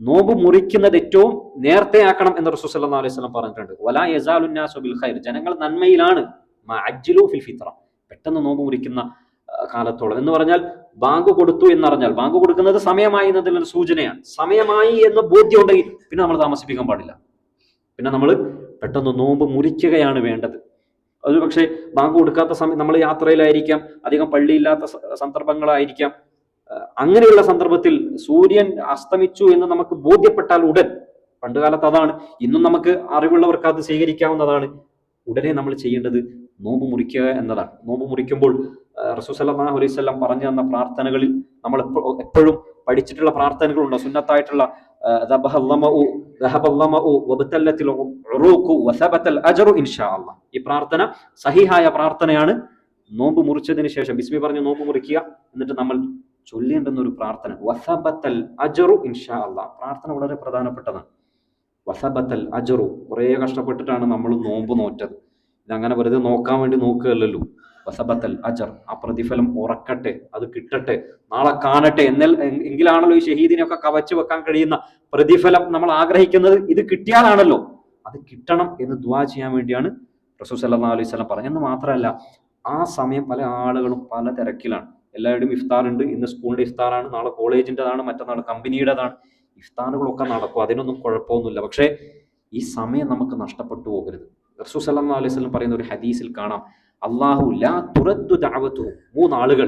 നോമ്പ് മുറിക്കുന്നത് ഏറ്റവും നേരത്തെ ആക്കണം എന്ന് റസൂൽ സല്ലല്ലാഹു അലൈഹി വസല്ലം പറഞ്ഞിട്ടുണ്ട്. വലാ യസാലുന്നാസു ബിൽ ഖൈർ, ജനങ്ങൾ നന്മയിലാണ്. മഅജ്ജിലു ഫിൽ ഫിത്ര, പെട്ടെന്ന് നോമ്പ് മുറിക്കുന്ന കാലത്തോളം. എന്ന് പറഞ്ഞാൽ ബാങ്ക് കൊടുത്തു എന്നറിഞ്ഞാൽ, ബാങ്ക് കൊടുക്കുന്നത് സമയമായി എന്നതിലൊരു സൂചനയാണ്. സമയമായി എന്ന് ബോധ്യം ഉണ്ടെങ്കിൽ പിന്നെ നമ്മൾ താമസിപ്പിക്കാൻ പാടില്ല. പിന്നെ നമ്മൾ പെട്ടെന്ന് നോമ്പ് മുറിക്കുകയാണ് വേണ്ടത്. ഒരു പക്ഷേ ബാങ്ക് കൊടുക്കാത്ത സമയം, നമ്മൾ യാത്രയിലായിരിക്കാം, അധികം പള്ളിയില്ലാത്ത സന്ദർഭങ്ങളായിരിക്കാം. അങ്ങനെയുള്ള സന്ദർഭത്തിൽ സൂര്യൻ അസ്തമിച്ചു എന്ന് നമുക്ക് ബോധ്യപ്പെട്ടാൽ ഉടൻ, പണ്ടുകാലത്ത് അതാണ്, ഇന്നും നമുക്ക് അറിവുള്ളവർക്ക് അത് സ്വീകരിക്കാവുന്നതാണ്, ഉടനെ നമ്മൾ ചെയ്യേണ്ടത് നോമ്പ് മുറിക്കുക എന്നതാണ്. നോമ്പ് മുറിക്കുമ്പോൾ റസൂൽ സല്ലല്ലാഹു അലൈഹി വസല്ലം പറഞ്ഞു തന്ന പ്രാർത്ഥനകളിൽ നമ്മൾ എപ്പോഴും പഠിച്ചിട്ടുള്ള പ്രാർത്ഥനകളുണ്ട്. സുന്നത്തായിട്ടുള്ള ഈ പ്രാർത്ഥന സഹിഹായ പ്രാർത്ഥനയാണ്. നോമ്പ് മുറിച്ചതിന് ശേഷം ബിസ്മി പറഞ്ഞ് നോമ്പ് മുറിക്കുക, എന്നിട്ട് നമ്മൾ ചൊല്ലേണ്ടുന്ന ഒരു പ്രാർത്ഥന വസബത്തൽ അജ്റു ഇൻഷാ അല്ലാഹ്. പ്രാർത്ഥന വളരെ പ്രധാനപ്പെട്ടതാണ്. വസബത്തൽ അജ്റു, കുറേ കഷ്ടപ്പെട്ടിട്ടാണ് നമ്മൾ നോമ്പ് നോറ്റത്. ഇതങ്ങനെ വെറുതെ നോക്കാൻ വേണ്ടി നോക്കുകയല്ലല്ലോ. വസബത്തൽ അജർ, ആ പ്രതിഫലം ഉറക്കട്ടെ, അത് കിട്ടട്ടെ, നാളെ കാണട്ടെ എങ്കിലാണല്ലോ ഈ ഷഹീദിനെയൊക്കെ കവച്ചു വെക്കാൻ കഴിയുന്ന പ്രതിഫലം നമ്മൾ ആഗ്രഹിക്കുന്നത്. ഇത് കിട്ടിയാലാണല്ലോ, അത് കിട്ടണം എന്ന് ദുആ ചെയ്യാൻ വേണ്ടിയാണ് റസൂൽ സല്ലല്ലാഹു അലൈഹി വസല്ലം പറഞ്ഞത്. മാത്രമല്ല, ആ സമയം പല ആളുകളും പല തിരക്കിലാണ്. എല്ലാവരുടെയും ഇഫ്താർ ഉണ്ട്. ഇന്ന് സ്കൂളിന്റെ ഇഫ്താറാണ്, നാളെ കോളേജിൻ്റെതാണ്, മറ്റന്നാൾ കമ്പനിയുടേതാണ്. ഇഫ്താറുകളൊക്കെ നടക്കും, അതിനൊന്നും കുഴപ്പമൊന്നുമില്ല. പക്ഷേ ഈ സമയം നമുക്ക് നഷ്ടപ്പെട്ടു പോകരുത്. റസൂൽ സല്ലല്ലാഹു അലൈഹി വസല്ലം പറയുന്ന ഒരു ഹദീസിൽ കാണാം, അല്ലാഹു ലാ തുറദ്ദു ദഅവതുഹു, 3 ആളുകൾ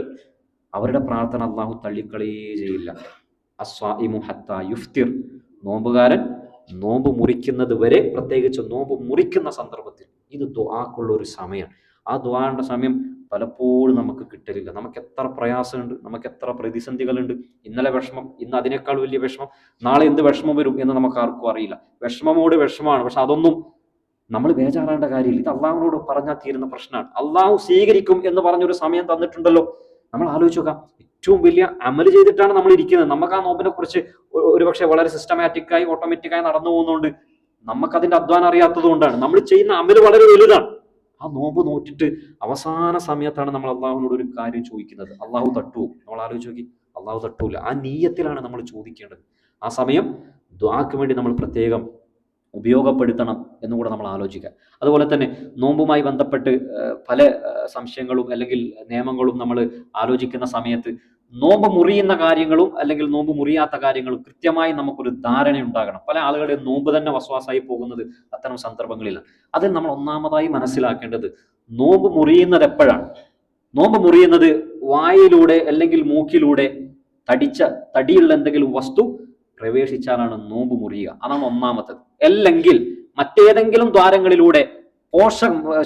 അവരുടെ പ്രാർത്ഥന അല്ലാഹു തള്ളിക്കളയേ ചെയ്യില്ല. അസ്വാഇമു ഹത്താ യുഫ്തിർ, നോമ്പുകാരൻ നോമ്പ് മുറിക്കുന്നത് വരെ, പ്രത്യേകിച്ച് നോമ്പ് മുറിക്കുന്ന സന്ദർഭത്തിൽ ഇത് ദുആക്കുള്ള ഒരു സമയമാണ്. ആ ദുആന്റെ സമയം പലപ്പോഴും നമുക്ക് കിട്ടലില്ല. നമുക്ക് എത്ര പ്രയാസമുണ്ട്, നമുക്ക് എത്ര പ്രതിസന്ധികളുണ്ട്. ഇന്നലെ വിഷമം, ഇന്ന് അതിനേക്കാൾ വലിയ വിഷമം, നാളെ എന്ത് വിഷമം വരും എന്ന് നമുക്ക് ആർക്കും അറിയില്ല. വിഷമമോട് വിഷമമാണ്. പക്ഷെ അതൊന്നും നമ്മൾ ബേജാറാണ്ട കാര്യമില്ല. ഇത് അള്ളാഹുവിനോട് പറഞ്ഞാൽ തീരുന്ന പ്രശ്നമാണ്. അള്ളാഹു സ്വീകരിക്കും എന്ന് പറഞ്ഞൊരു സമയം തന്നിട്ടുണ്ടല്ലോ. നമ്മൾ ആലോചിച്ച് നോക്കാം, ഏറ്റവും വലിയ അമല് ചെയ്തിട്ടാണ് നമ്മൾ ഇരിക്കുന്നത്. നമുക്ക് ആ നോമ്പിനെ കുറിച്ച് ഒരുപക്ഷെ വളരെ സിസ്റ്റമാറ്റിക്കായി ഓട്ടോമാറ്റിക്കായി നടന്നു പോകുന്നതുകൊണ്ട്, നമുക്കതിന്റെ അധ്വാനം അറിയാത്തത് കൊണ്ടാണ്. നമ്മൾ ചെയ്യുന്ന അമല് വളരെ വലുതാണ്. ആ നോമ്പ് നോറ്റിട്ട് അവസാന സമയത്താണ് നമ്മൾ അള്ളാഹുവിനോട് ഒരു കാര്യം ചോദിക്കുന്നത്. അള്ളാഹു തട്ടുവോ? നമ്മൾ ആലോചിച്ച് നോക്കി, അള്ളാഹു തട്ടൂല. ആ നീയത്തിലാണ് നമ്മൾ ചോദിക്കേണ്ടത്. ആ സമയം ദുആക്ക് വേണ്ടി നമ്മൾ പ്രത്യേകം ഉപയോഗപ്പെടുത്തണം എന്നുകൂടെ നമ്മൾ ആലോചിക്കുക. അതുപോലെ തന്നെ നോമ്പുമായി ബന്ധപ്പെട്ട് പല സംശയങ്ങളും അല്ലെങ്കിൽ നിയമങ്ങളും നമ്മൾ ആലോചിക്കുന്ന സമയത്ത് നോമ്പ് മുറിയുന്ന കാര്യങ്ങളും അല്ലെങ്കിൽ നോമ്പ് മുറിയാത്ത കാര്യങ്ങളും കൃത്യമായി നമുക്കൊരു ധാരണ ഉണ്ടാകണം. പല ആളുകളുടെയും നോമ്പ് തന്നെ വസ്വാസായി പോകുന്നത് അത്തരം സന്ദർഭങ്ങളിലാണ്. അതിൽ നമ്മൾ ഒന്നാമതായി മനസ്സിലാക്കേണ്ടത്, നോമ്പ് മുറിയുന്നത് എപ്പോഴാണ്? നോമ്പ് മുറിയുന്നത് വായിലൂടെ അല്ലെങ്കിൽ മൂക്കിലൂടെ തടിയുള്ള എന്തെങ്കിലും വസ്തു പ്രവേശിച്ചാലാണ് നോമ്പ് മുറിയുക. അതാണ് ഒന്നാമത്തത്. അല്ലെങ്കിൽ മറ്റേതെങ്കിലും ദ്വാരങ്ങളിലൂടെ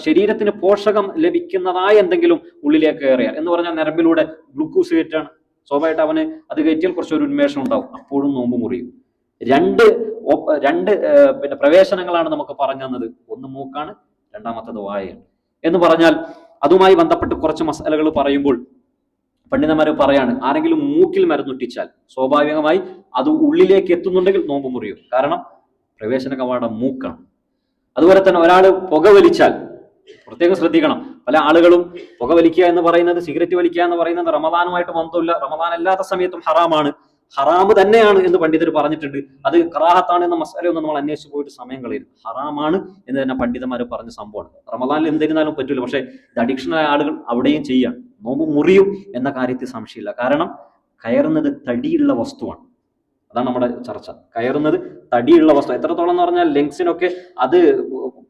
ശരീരത്തിന് പോഷകം ലഭിക്കുന്നതായ എന്തെങ്കിലും ഉള്ളിലേക്ക് കയറിയാൽ, എന്ന് പറഞ്ഞാൽ നരമ്പിലൂടെ ഗ്ലൂക്കോസ് കയറ്റാണ്, സ്വാഭാവികമായിട്ട് അവന് അത് കയറ്റിയാൽ കുറച്ചൊരു ഉന്മേഷം ഉണ്ടാവും, അപ്പോഴും നോമ്പ് മുറിയും. രണ്ട് പ്രവേശനങ്ങളാണ് നമുക്ക് പറഞ്ഞു തന്നത്. ഒന്ന് മൂക്കാണ്, രണ്ടാമത്തത് വായയാണ്. എന്ന് പറഞ്ഞാൽ അതുമായി ബന്ധപ്പെട്ട് കുറച്ച് മസാലകൾ പറയുമ്പോൾ പണ്ഡിതന്മാർ പറയാണ്, ആരെങ്കിലും മൂക്കിൽ മരുന്നൊട്ടിച്ചാൽ സ്വാഭാവികമായി അത് ഉള്ളിലേക്ക് എത്തുന്നുണ്ടെങ്കിൽ നോമ്പ് മുറിയും. കാരണം പ്രവേശന കവാടം മൂക്കാണ്. അതുപോലെ തന്നെ ഒരാൾ പുകവലിച്ചാൽ പ്രത്യേകം ശ്രദ്ധിക്കണം. പല ആളുകളും പുകവലിക്കുക എന്ന് പറയുന്നത്, സിഗരറ്റ് വലിക്കുക എന്ന് പറയുന്നത് റമദാനുമായിട്ട് ബന്ധമില്ല, റമദാൻ അല്ലാത്ത സമയത്തും ഹറാമാണ്, ഹറാമ് തന്നെയാണ് എന്ന് പണ്ഡിതർ പറഞ്ഞിട്ടുണ്ട്. അത് കറാഹത്താണ് എന്ന മസാലയൊന്നും നമ്മൾ അന്വേഷിച്ച് പോയിട്ട് സമയം കളയരുത്. ഹറാമാണ് എന്ന് തന്നെ പണ്ഡിതന്മാർ പറഞ്ഞ സംഭവമാണ്. റമദാനിൽ എന്തിരുന്നാലും പറ്റില്ല, പക്ഷേ ഇത് അഡിക്ഷനായ ആളുകൾ അവിടെയും ചെയ്യാം. നോമ്പ് മുറിയും എന്ന കാര്യത്തിൽ സംശയമില്ല. കാരണം കയറുന്നത് തടിയുള്ള വസ്തുവാണ്. അതാണ് നമ്മുടെ ചർച്ച. കയറുന്നത് തടിയുള്ള വസ്തു എത്രത്തോളം എന്ന് പറഞ്ഞാൽ ലങ്സിനൊക്കെ അത്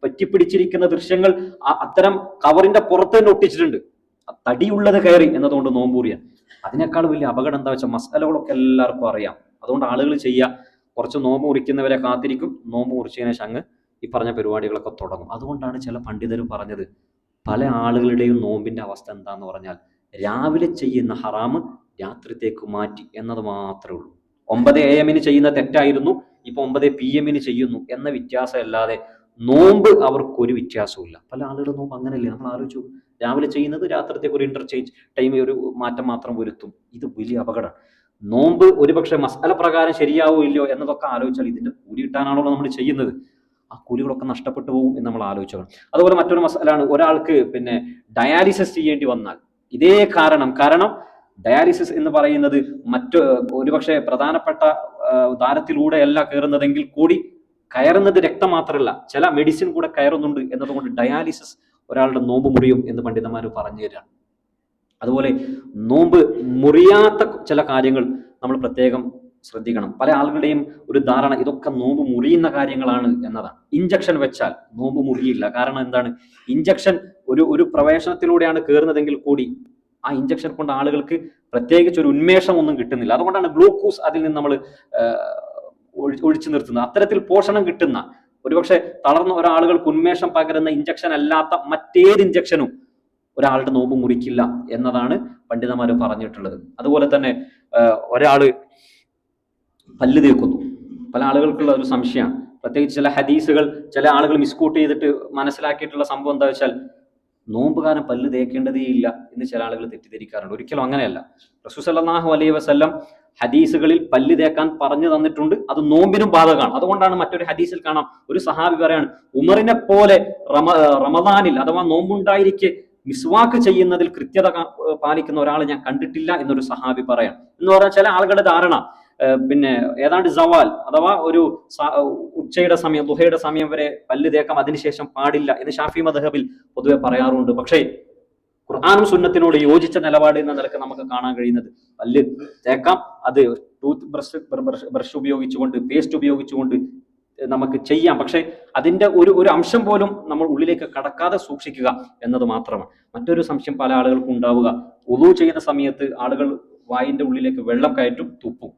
പറ്റിപ്പിടിച്ചിരിക്കുന്ന ദൃശ്യങ്ങൾ അത്തരം കവറിന്റെ പുറത്ത് തന്നെ ഒട്ടിച്ചിട്ടുണ്ട്. തടിയുള്ളത് കയറി എന്നതുകൊണ്ട് നോമ്പൂറിയാൻ. അതിനേക്കാൾ വലിയ അപകടം എന്താ വെച്ചാൽ മസാലകളൊക്കെ എല്ലാവർക്കും അറിയാം. അതുകൊണ്ട് ആളുകൾ ചെയ്യുക, കുറച്ച് നോമ്പ് മുറിക്കുന്നവരെ കാത്തിരിക്കും, നോമ്പ് മുറിച്ചതിന് ശേഷം അങ്ങ് ഈ പറഞ്ഞ പരിപാടികളൊക്കെ തുടങ്ങും. അതുകൊണ്ടാണ് ചില പണ്ഡിതർ പറഞ്ഞത്, പല ആളുകളുടെയും നോമ്പിന്റെ അവസ്ഥ എന്താന്ന് പറഞ്ഞാൽ രാവിലെ ചെയ്യുന്ന ഹറാമ് രാത്രിത്തേക്ക് മാറ്റി എന്നത് മാത്രമേ ഉള്ളൂ. 9 AM ചെയ്യുന്ന തെറ്റായിരുന്നു, ഇപ്പൊ 9 PM ചെയ്യുന്നു എന്ന വ്യത്യാസം അല്ലാതെ നോമ്പ് അവർക്ക് ഒരു വ്യത്യാസവും ഇല്ല. പല ആളുകളുടെ നോമ്പ് അങ്ങനെയല്ലേ. നമ്മൾ ആലോചിച്ചു, രാവിലെ ചെയ്യുന്നത് രാത്രിത്തേക്ക് ഒരു ഇന്റർചേഞ്ച് ടൈം, ഒരു മാറ്റം മാത്രം വരുത്തും. ഇത് വലിയ അപകടമാണ്. നോമ്പ് ഒരുപക്ഷെ മസാല പ്രകാരം ശരിയാവോ ഇല്ലയോ എന്നതൊക്കെ ആലോചിച്ചാൽ ഇതിന്റെ കൂലി കിട്ടാനാണോ നമ്മൾ ചെയ്യുന്നത്, ആ കൂലികളൊക്കെ നഷ്ടപ്പെട്ടു പോകും എന്ന് നമ്മൾ ആലോചിക്കണം. അതുപോലെ മറ്റൊരു മസാലാണ്, ഒരാൾക്ക് ഡയാലിസിസ് ചെയ്യേണ്ടി വന്നാൽ ഇതേ കാരണം ഡയാലിസിസ് എന്ന് പറയുന്നത് ഒരുപക്ഷെ പ്രധാനപ്പെട്ട ദ്വാരത്തിലൂടെയല്ല കയറുന്നതെങ്കിൽ കൂടി കയറുന്നത് രക്തം മാത്രമല്ല, ചില മെഡിസിൻ കൂടെ കയറുന്നുണ്ട് എന്നതുകൊണ്ട് ഡയാലിസിസ് ഒരാളുടെ നോമ്പ് മുറിയും എന്ന് പണ്ഡിതന്മാർ പറഞ്ഞു തരാണ്. അതുപോലെ നോമ്പ് മുറിയാത്ത ചില കാര്യങ്ങൾ നമ്മൾ പ്രത്യേകം ശ്രദ്ധിക്കണം. പല ആളുകളുടെയും ഒരു ധാരണ ഇതൊക്കെ നോമ്പ് മുറിയുന്ന കാര്യങ്ങളാണ് എന്നതാണ്. ഇഞ്ചക്ഷൻ വെച്ചാൽ നോമ്പ് മുറിയില്ല. കാരണം എന്താണ്? ഇഞ്ചക്ഷൻ ഒരു പ്രവേശനത്തിലൂടെയാണ് കയറുന്നതെങ്കിൽ കൂടി ആ ഇഞ്ചക്ഷൻ കൊണ്ട് ആളുകൾക്ക് പ്രത്യേകിച്ച് ഒരു ഉന്മേഷം ഒന്നും കിട്ടുന്നില്ല. അതുകൊണ്ടാണ് ഗ്ലൂക്കോസ് അതിൽ നിന്ന് നമ്മൾ ഒഴിച്ചു നിർത്തുന്നത്. അത്തരത്തിൽ പോഷണം കിട്ടുന്ന, ഒരുപക്ഷെ തളർന്ന ഒരാളുകൾക്ക് ഉന്മേഷം പകരുന്ന ഇഞ്ചക്ഷൻ അല്ലാത്ത മറ്റേത് ഇഞ്ചക്ഷനും ഒരാളുടെ നോമ്പ് മുറിക്കില്ല എന്നതാണ് പണ്ഡിതന്മാർ പറഞ്ഞിട്ടുള്ളത്. അതുപോലെ തന്നെ ഒരാള് പല്ല് തേക്കുന്നു, പല ആളുകൾക്കുള്ള ഒരു സംശയമാണ്. പ്രത്യേകിച്ച് ചില ഹദീസുകൾ ചില ആളുകൾ മിസ്കൂട്ട് ചെയ്തിട്ട് മനസ്സിലാക്കിയിട്ടുള്ള സംഭവം എന്താ വെച്ചാൽ, നോമ്പുകാരൻ പല്ല് തേക്കേണ്ടതേ ഇല്ല എന്ന് ചില ആളുകൾ തെറ്റിദ്ധരിക്കാറുണ്ട്. ഒരിക്കലും അങ്ങനെയല്ല. റസൂൽ സല്ലല്ലാഹു അലൈഹി വസല്ലം ഹദീസുകളിൽ പല്ല് തേക്കാൻ പറഞ്ഞു തന്നിട്ടുണ്ട്. അത് നോമ്പിനും ബാധകമാണ്. അതുകൊണ്ടാണ് മറ്റൊരു ഹദീസിൽ കാണാം, ഒരു സഹാബി പറയാണ്, ഉമറിനെ പോലെ റമദാനിൽ അഥവാ നോമ്പുണ്ടായിരിക്കെ മിസ്വാക്ക് ചെയ്യുന്നതിൽ കൃത്യത പാലിക്കുന്ന ഒരാളെ ഞാൻ കണ്ടിട്ടില്ല എന്നൊരു സഹാബി പറയാം. എന്ന് പറഞ്ഞാൽ ചില ആളുകളുടെ ധാരണ ഏതാണ്ട് സവാൽ അഥവാ ഒരു ഉച്ചയുടെ സമയം, ദുഹയുടെ സമയം വരെ പല്ല് തേക്കാം, അതിനുശേഷം പാടില്ല എന്ന് ഷാഫി മദ്ഹബിൽ പൊതുവെ പറയാറുണ്ട്. പക്ഷേ ഖുർആനും സുന്നത്തിനോട് യോജിച്ച നിലപാട് എന്ന നിലക്ക് നമുക്ക് കാണാൻ കഴിയുന്നത് പല്ല് തേക്കാം, അത് ടൂത്ത് ബ്രഷ് ഉപയോഗിച്ചുകൊണ്ട്, പേസ്റ്റ് ഉപയോഗിച്ചുകൊണ്ട് നമുക്ക് ചെയ്യാം. പക്ഷെ അതിന്റെ ഒരു അംശം പോലും നമ്മൾ ഉള്ളിലേക്ക് കടക്കാതെ സൂക്ഷിക്കുക എന്നത് മാത്രമാണ്. മറ്റൊരു സംശയം പല ആളുകൾക്കും ഉണ്ടാവുക, വുളൂ ചെയ്യുന്ന സമയത്ത് ആളുകൾ വായിന്റെ ഉള്ളിലേക്ക് വെള്ളം കയറ്റും, തുപ്പും.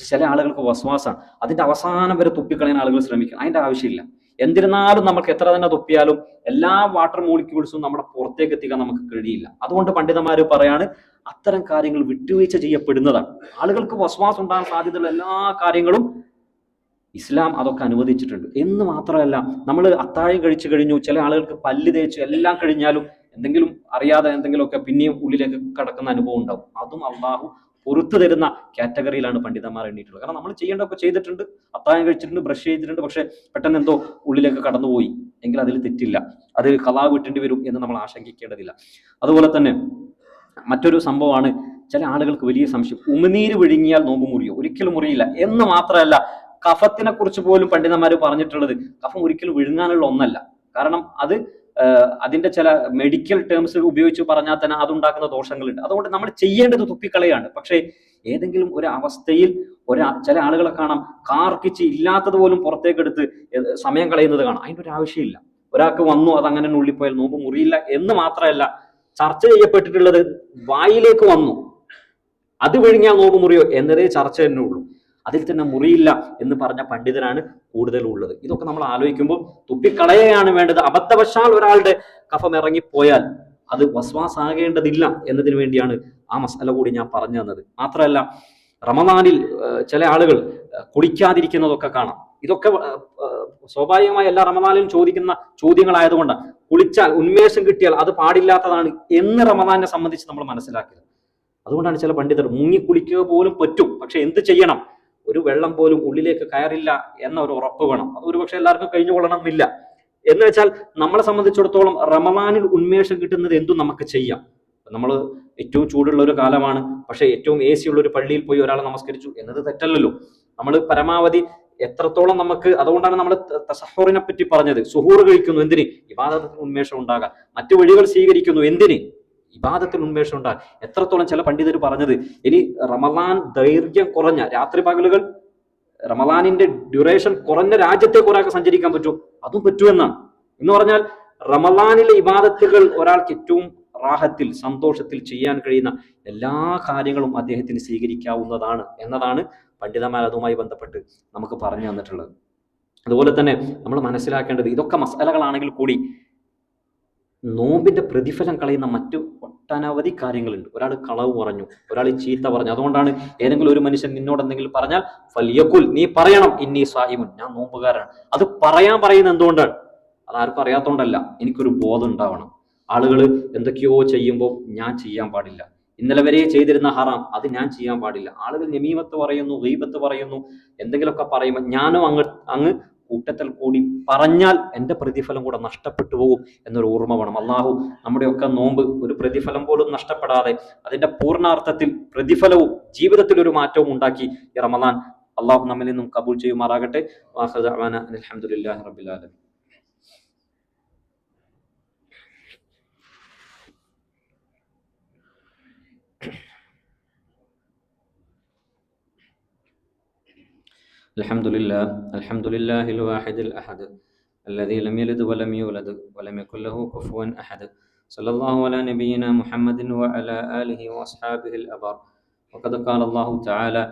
ചില ആളുകൾക്ക് വസ്വാസാണ്, അതിന്റെ അവസാനം വരെ തുപ്പിക്കളയാൻ ആളുകൾ ശ്രമിക്കും. അതിന്റെ ആവശ്യമില്ല. എന്നിരുന്നാലും നമുക്ക് എത്ര തന്നെ തുപ്പിയാലും എല്ലാ വാട്ടർ മോളിക്യൂൾസും നമ്മുടെ പുറത്തേക്ക് എത്തിക്കാൻ നമുക്ക് കഴിയില്ല. അതുകൊണ്ട് പണ്ഡിതന്മാര് പറയാണ്, അത്തരം കാര്യങ്ങൾ വിട്ടുവീഴ്ച ചെയ്യപ്പെടുന്നതാണ്. ആളുകൾക്ക് വസ്വാസം ഉണ്ടാകാൻ സാധ്യതയുള്ള എല്ലാ കാര്യങ്ങളും ഇസ്ലാം അതൊക്കെ അനുവദിച്ചിട്ടുണ്ട്. എന്ന് മാത്രമല്ല, നമ്മൾ അത്താഴം കഴിച്ചു കഴിഞ്ഞു, ചില ആളുകൾക്ക് പല്ല് തേച്ചു എല്ലാം കഴിഞ്ഞാലും എന്തെങ്കിലും അറിയാതെ എന്തെങ്കിലുമൊക്കെ പിന്നെയും ഉള്ളിലേക്ക് കടക്കുന്ന അനുഭവം ഉണ്ടാവും. അതും അള്ളാഹു പൊറത്തു തരുന്ന കാറ്റഗറിയിലാണ് പണ്ഡിതന്മാർ എണ്ണീട്ടുള്ളത്. കാരണം നമ്മൾ ചെയ്യേണ്ടതൊക്കെ ചെയ്തിട്ടുണ്ട്, അത്താഴം കഴിച്ചിട്ടുണ്ട്, ബ്രഷ് ചെയ്തിട്ടുണ്ട്, പക്ഷെ പെട്ടെന്ന് എന്തോ ഉള്ളിലേക്ക് കടന്നുപോയി എങ്കിൽ അതിൽ തെറ്റില്ല, അത് ഖളാ വീട്ടേണ്ടി വരും എന്ന് നമ്മൾ ആശങ്കിക്കേണ്ടതില്ല. അതുപോലെ തന്നെ മറ്റൊരു സംഭവമാണ്, ചില ആളുകൾക്ക് വലിയ സംശയം, ഉമിനീര് വിഴുങ്ങിയാൽ നോമ്പ് മുറിയോ? ഒരിക്കലും മുറിയില്ല. എന്ന് മാത്രമല്ല, കഫത്തിനെ കുറിച്ച് പോലും പണ്ഡിതന്മാർ പറഞ്ഞിട്ടുള്ളത് കഫം ഒരിക്കലും വിഴുങ്ങാനുള്ള ഒന്നല്ല. കാരണം അതിന്റെ ചില മെഡിക്കൽ ടേംസ് ഉപയോഗിച്ച് പറഞ്ഞാൽ തന്നെ അതുണ്ടാക്കുന്ന ദോഷങ്ങളുണ്ട്. അതുകൊണ്ട് നമ്മൾ ചെയ്യേണ്ടത് തുപ്പിക്കളയാണ്. പക്ഷേ ഏതെങ്കിലും ഒരു അവസ്ഥയിൽ ചില ആളുകളെ കാണാം, കാർക്കിച്ച് ഇല്ലാത്തത് പോലും പുറത്തേക്കെടുത്ത് സമയം കളയുന്നത് കാണാം. അതിൻ്റെ ഒരു ആവശ്യമില്ല. ഒരാൾക്ക് വന്നു, അതങ്ങനെ ഉള്ളിപ്പോയാൽ നോമ്പ് മുറിയില്ല. എന്ന് മാത്രമല്ല, ചർച്ച ചെയ്യപ്പെട്ടിട്ടുള്ളത് വായിലേക്ക് വന്നു, അത് വിഴുങ്ങിയാൽ നോമ്പ് മുറിയോ എന്നതേ ചർച്ച തന്നെ ഉള്ളൂ. അതിൽ തന്നെ മുറിയില്ല എന്ന് പറഞ്ഞ പണ്ഡിതനാണ് കൂടുതലുള്ളത്. ഇതൊക്കെ നമ്മൾ ആലോചിക്കുമ്പോൾ തുപ്പിക്കളയാണ് വേണ്ടത്. അബദ്ധവശാൽ ഒരാളുടെ കഫം ഇറങ്ങിപ്പോയാൽ അത് വസ്വാസാകേണ്ടതില്ല എന്നതിന് വേണ്ടിയാണ് ആ മസല കൂടി ഞാൻ പറഞ്ഞു തന്നത്. മാത്രമല്ല, റമദാനിൽ ചില ആളുകൾ കുളിക്കാതിരിക്കുന്നതൊക്കെ കാണാം. ഇതൊക്കെ സ്വാഭാവികമായി എല്ലാ റമദാനിലും ചോദിക്കുന്ന ചോദ്യങ്ങളായതുകൊണ്ടാണ്. കുളിച്ചാൽ ഉന്മേഷം കിട്ടിയാൽ അത് പാടില്ലാത്തതാണ് എന്ന് റമദാനെ സംബന്ധിച്ച് നമ്മൾ മനസ്സിലാക്കിയത്. അതുകൊണ്ടാണ് ചില പണ്ഡിതർ മുങ്ങിക്കുളിക്കുക പോലും പറ്റും, പക്ഷെ എന്ത് ചെയ്യണം, ഒരു വെള്ളം പോലും ഉള്ളിലേക്ക് കയറില്ല എന്ന ഒരു ഉറപ്പ് വേണം. അത് ഒരുപക്ഷെ എല്ലാവർക്കും കഴിഞ്ഞുകൊള്ളണമെന്നില്ല. എന്ന് വെച്ചാൽ നമ്മളെ സംബന്ധിച്ചിടത്തോളം റമദാനിൽ ഉന്മേഷം കിട്ടുന്നത് എന്തും നമുക്ക് ചെയ്യാം. നമ്മൾ ഏറ്റവും ചൂടുള്ള ഒരു കാലമാണ്, പക്ഷെ ഏറ്റവും AC ഉള്ള ഒരു പള്ളിയിൽ പോയി ഒരാളെ നമസ്കരിച്ചു എന്നത് തെറ്റല്ലല്ലോ. നമ്മൾ പരമാവധി എത്രത്തോളം നമുക്ക്, അതുകൊണ്ടാണ് നമ്മൾ തസഹൂറിനെ പറ്റി പറഞ്ഞത്. സുഹൂർ കഴിക്കുന്നു എന്തിന്? ഇബാദത്തിന് ഉന്മേഷം ഉണ്ടാകാൻ. മറ്റു വഴികൾ സ്വീകരിക്കുന്നു എന്തിന്? ഇബാദത്തിൽ ഉന്മേഷം ഉണ്ടാകാൻ. എത്രത്തോളം ചില പണ്ഡിതർ പറഞ്ഞത്, ഇനി റമദാൻ ദൈർഘ്യം കുറഞ്ഞ രാത്രി പകലുകൾ, റമദാനിന്റെ ഡ്യൂറേഷൻ കുറഞ്ഞ രാജ്യത്തേക്ക് ഒരാൾക്ക് സഞ്ചരിക്കാൻ പറ്റുമോ? അതും പറ്റുമെന്നാണ്. എന്ന് പറഞ്ഞാൽ റമദാനിലെ ഇബാദത്തുകൾ ഒരാൾക്ക് ഏറ്റവും റാഹത്തിൽ, സന്തോഷത്തിൽ ചെയ്യാൻ കഴിയുന്ന എല്ലാ കാര്യങ്ങളും അദ്ദേഹത്തിന് സ്വീകരിക്കാവുന്നതാണ് എന്നതാണ് പണ്ഡിതന്മാർ അതുമായി ബന്ധപ്പെട്ട് നമുക്ക് പറഞ്ഞു തന്നിട്ടുള്ളത്. അതുപോലെ തന്നെ നമ്മൾ മനസ്സിലാക്കേണ്ടത്, ഇതൊക്കെ മസലകളാണെങ്കിൽ കൂടി നോമ്പിന്റെ പ്രതിഫലം കളയുന്ന മറ്റു ഒട്ടനവധി കാര്യങ്ങളുണ്ട്. ഒരാൾ കളവ് പറഞ്ഞു, ഒരാൾ ചീത്ത പറഞ്ഞു. അതുകൊണ്ടാണ് ഏതെങ്കിലും ഒരു മനുഷ്യൻ നിന്നോട് എന്തെങ്കിലും പറഞ്ഞാൽ ഫലിയക്കുൽ, നീ പറയണം, ഇന്നി സായിമുൻ, ഞാൻ നോമ്പുകാരാണ്. അത് പറയുന്ന എന്തുകൊണ്ടാണ്? അതാർക്കും അറിയാത്തതുകൊണ്ടല്ല, എനിക്കൊരു ബോധം ഉണ്ടാവണം. ആളുകൾ എന്തൊക്കെയോ ചെയ്യുമ്പോൾ ഞാൻ ചെയ്യാൻ പാടില്ല. ഇന്നലെ വരെ ചെയ്തിരുന്ന ഹറാം അത് ഞാൻ ചെയ്യാൻ പാടില്ല. ആളുകൾ നമീമത്ത് പറയുന്നു, ഗീബത്ത് പറയുന്നു, എന്തെങ്കിലുമൊക്കെ പറയുമ്പോൾ ഞാനും അങ്ങ് കൂട്ടത്തിൽ കൂടി പറഞ്ഞാൽ എൻ്റെ പ്രതിഫലം കൂടെ നഷ്ടപ്പെട്ടു പോകും എന്നൊരു ഓർമ്മ വേണം. അള്ളാഹു നമ്മുടെയൊക്കെ നോമ്പ് ഒരു പ്രതിഫലം പോലും നഷ്ടപ്പെടാതെ അതിന്റെ പൂർണ്ണാർത്ഥത്തിൽ പ്രതിഫലവും ജീവിതത്തിൽ ഒരു മാറ്റവും ഉണ്ടാക്കി ഈ റമദാൻ അള്ളാഹു നമ്മിൽ നിന്നും കബൂൽ ചെയ്യുമാറാകട്ടെ. അൽഹംദുലില്ലാഹി റബ്ബിൽ ആലമീൻ. الحمد لله الواحد الأحد الذي لم يلد ولم يولد ولم يكن له كفوا أحد. صلى الله على نبينا محمد وعلى آله وأصحابه الأبرار. وقد قال الله تعالى: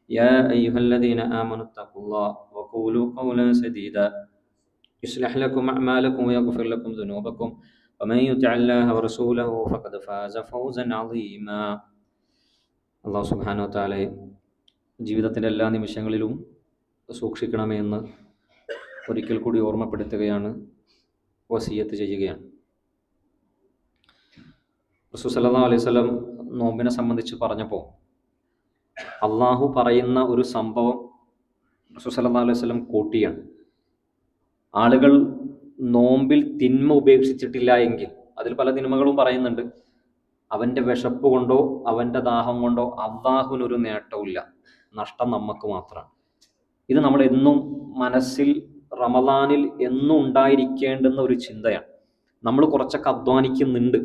يا أيها الذين آمنوا اتقوا الله وقولوا قولا سديدا يصلح لكم أعمالكم ويغفر لكم ذنوبكم ومن يطع الله ورسوله فقد فاز فوزا عظيما. അല്ലാഹു സുബ്ഹാനഹു വ തആല ജീവിതത്തിൻ്റെ എല്ലാ നിമിഷങ്ങളിലും സൂക്ഷിക്കണമെന്ന് ഒരിക്കൽ കൂടി ഓർമ്മപ്പെടുത്തുകയാണ്, വസിയത്ത് ചെയ്യുകയാണ്. റസൂൽ സല്ലല്ലാഹു അലൈഹി വസല്ലം നോമ്പിനെ സംബന്ധിച്ച് പറഞ്ഞപ്പോൾ അള്ളാഹു പറയുന്ന ഒരു സംഭവം റസൂൽ സല്ലല്ലാഹു അലൈഹി വസല്ലം കോട്ടിയാണ്. ആളുകൾ നോമ്പിൽ തിന്മ ഉപേക്ഷിച്ചിട്ടില്ല എങ്കിൽ, അതിൽ പല തിന്മകളും പറയുന്നുണ്ട്, അവൻ്റെ വിശപ്പ് കൊണ്ടോ അവൻ്റെ ദാഹം കൊണ്ടോ അള്ളാഹുവിനൊരു നേട്ടമില്ല, നഷ്ടം നമുക്ക് മാത്രമാണ്. ഇത് നമ്മൾ എന്നും മനസ്സിൽ റമദാനിൽ എന്നും ഉണ്ടായിരിക്കേണ്ടുന്ന ഒരു ചിന്തയാണ്. നമ്മൾ കുറച്ചൊക്കെ അധ്വാനിക്കുന്നുണ്ട്,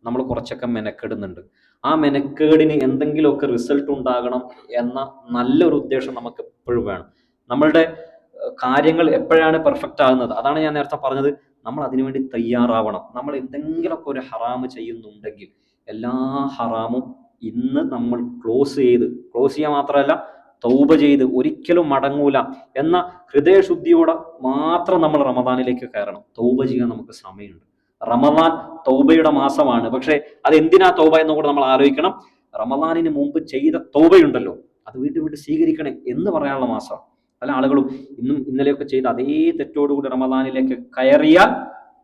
നമ്മൾ കുറച്ചൊക്കെ മെനക്കെടുന്നുണ്ട്. ആ മെനക്കേടിന് എന്തെങ്കിലുമൊക്കെ റിസൾട്ട് ഉണ്ടാകണം എന്ന നല്ലൊരു ഉദ്ദേശം നമുക്ക് എപ്പോഴും വേണം. നമ്മളുടെ കാര്യങ്ങൾ എപ്പോഴാണ് പെർഫെക്റ്റ് ആകുന്നത്? അതാണ് ഞാൻ നേരത്തെ പറഞ്ഞത്, നമ്മൾ അതിനുവേണ്ടി തയ്യാറാവണം. നമ്മൾ എന്തെങ്കിലുമൊക്കെ ഒരു ഹറാമ് ചെയ്യുന്നുണ്ടെങ്കിൽ എല്ലാ ഹറാമും ഇന്ന് നമ്മൾ ക്ലോസ് ചെയ്യാൻ മാത്രമല്ല തൗബ ചെയ്ത് ഒരിക്കലും മടങ്ങൂല എന്ന ഹൃദയശുദ്ധിയോടെ മാത്രം നമ്മൾ റമദാനിലേക്ക് കയറണം. തൗബ ചെയ്യാൻ നമുക്ക് സമയമുണ്ട്. റമദാൻ തൗബയുടെ മാസമാണ്. പക്ഷെ അത് എന്തിനാ തൗബ എന്ന് കൂടെ നമ്മൾ ആലോചിക്കണം. റമദാനിന് മുമ്പ് ചെയ്ത തൗബയുണ്ടല്ലോ, അത് വീണ്ടും സ്വീകരിക്കണേ എന്ന് പറയാനുള്ള മാസമാണ്. പല ആളുകളും ഇന്നും ഇന്നലെയൊക്കെ ചെയ്ത അതേ തെറ്റോടുകൂടി റമദാനിലേക്ക് കയറിയാൽ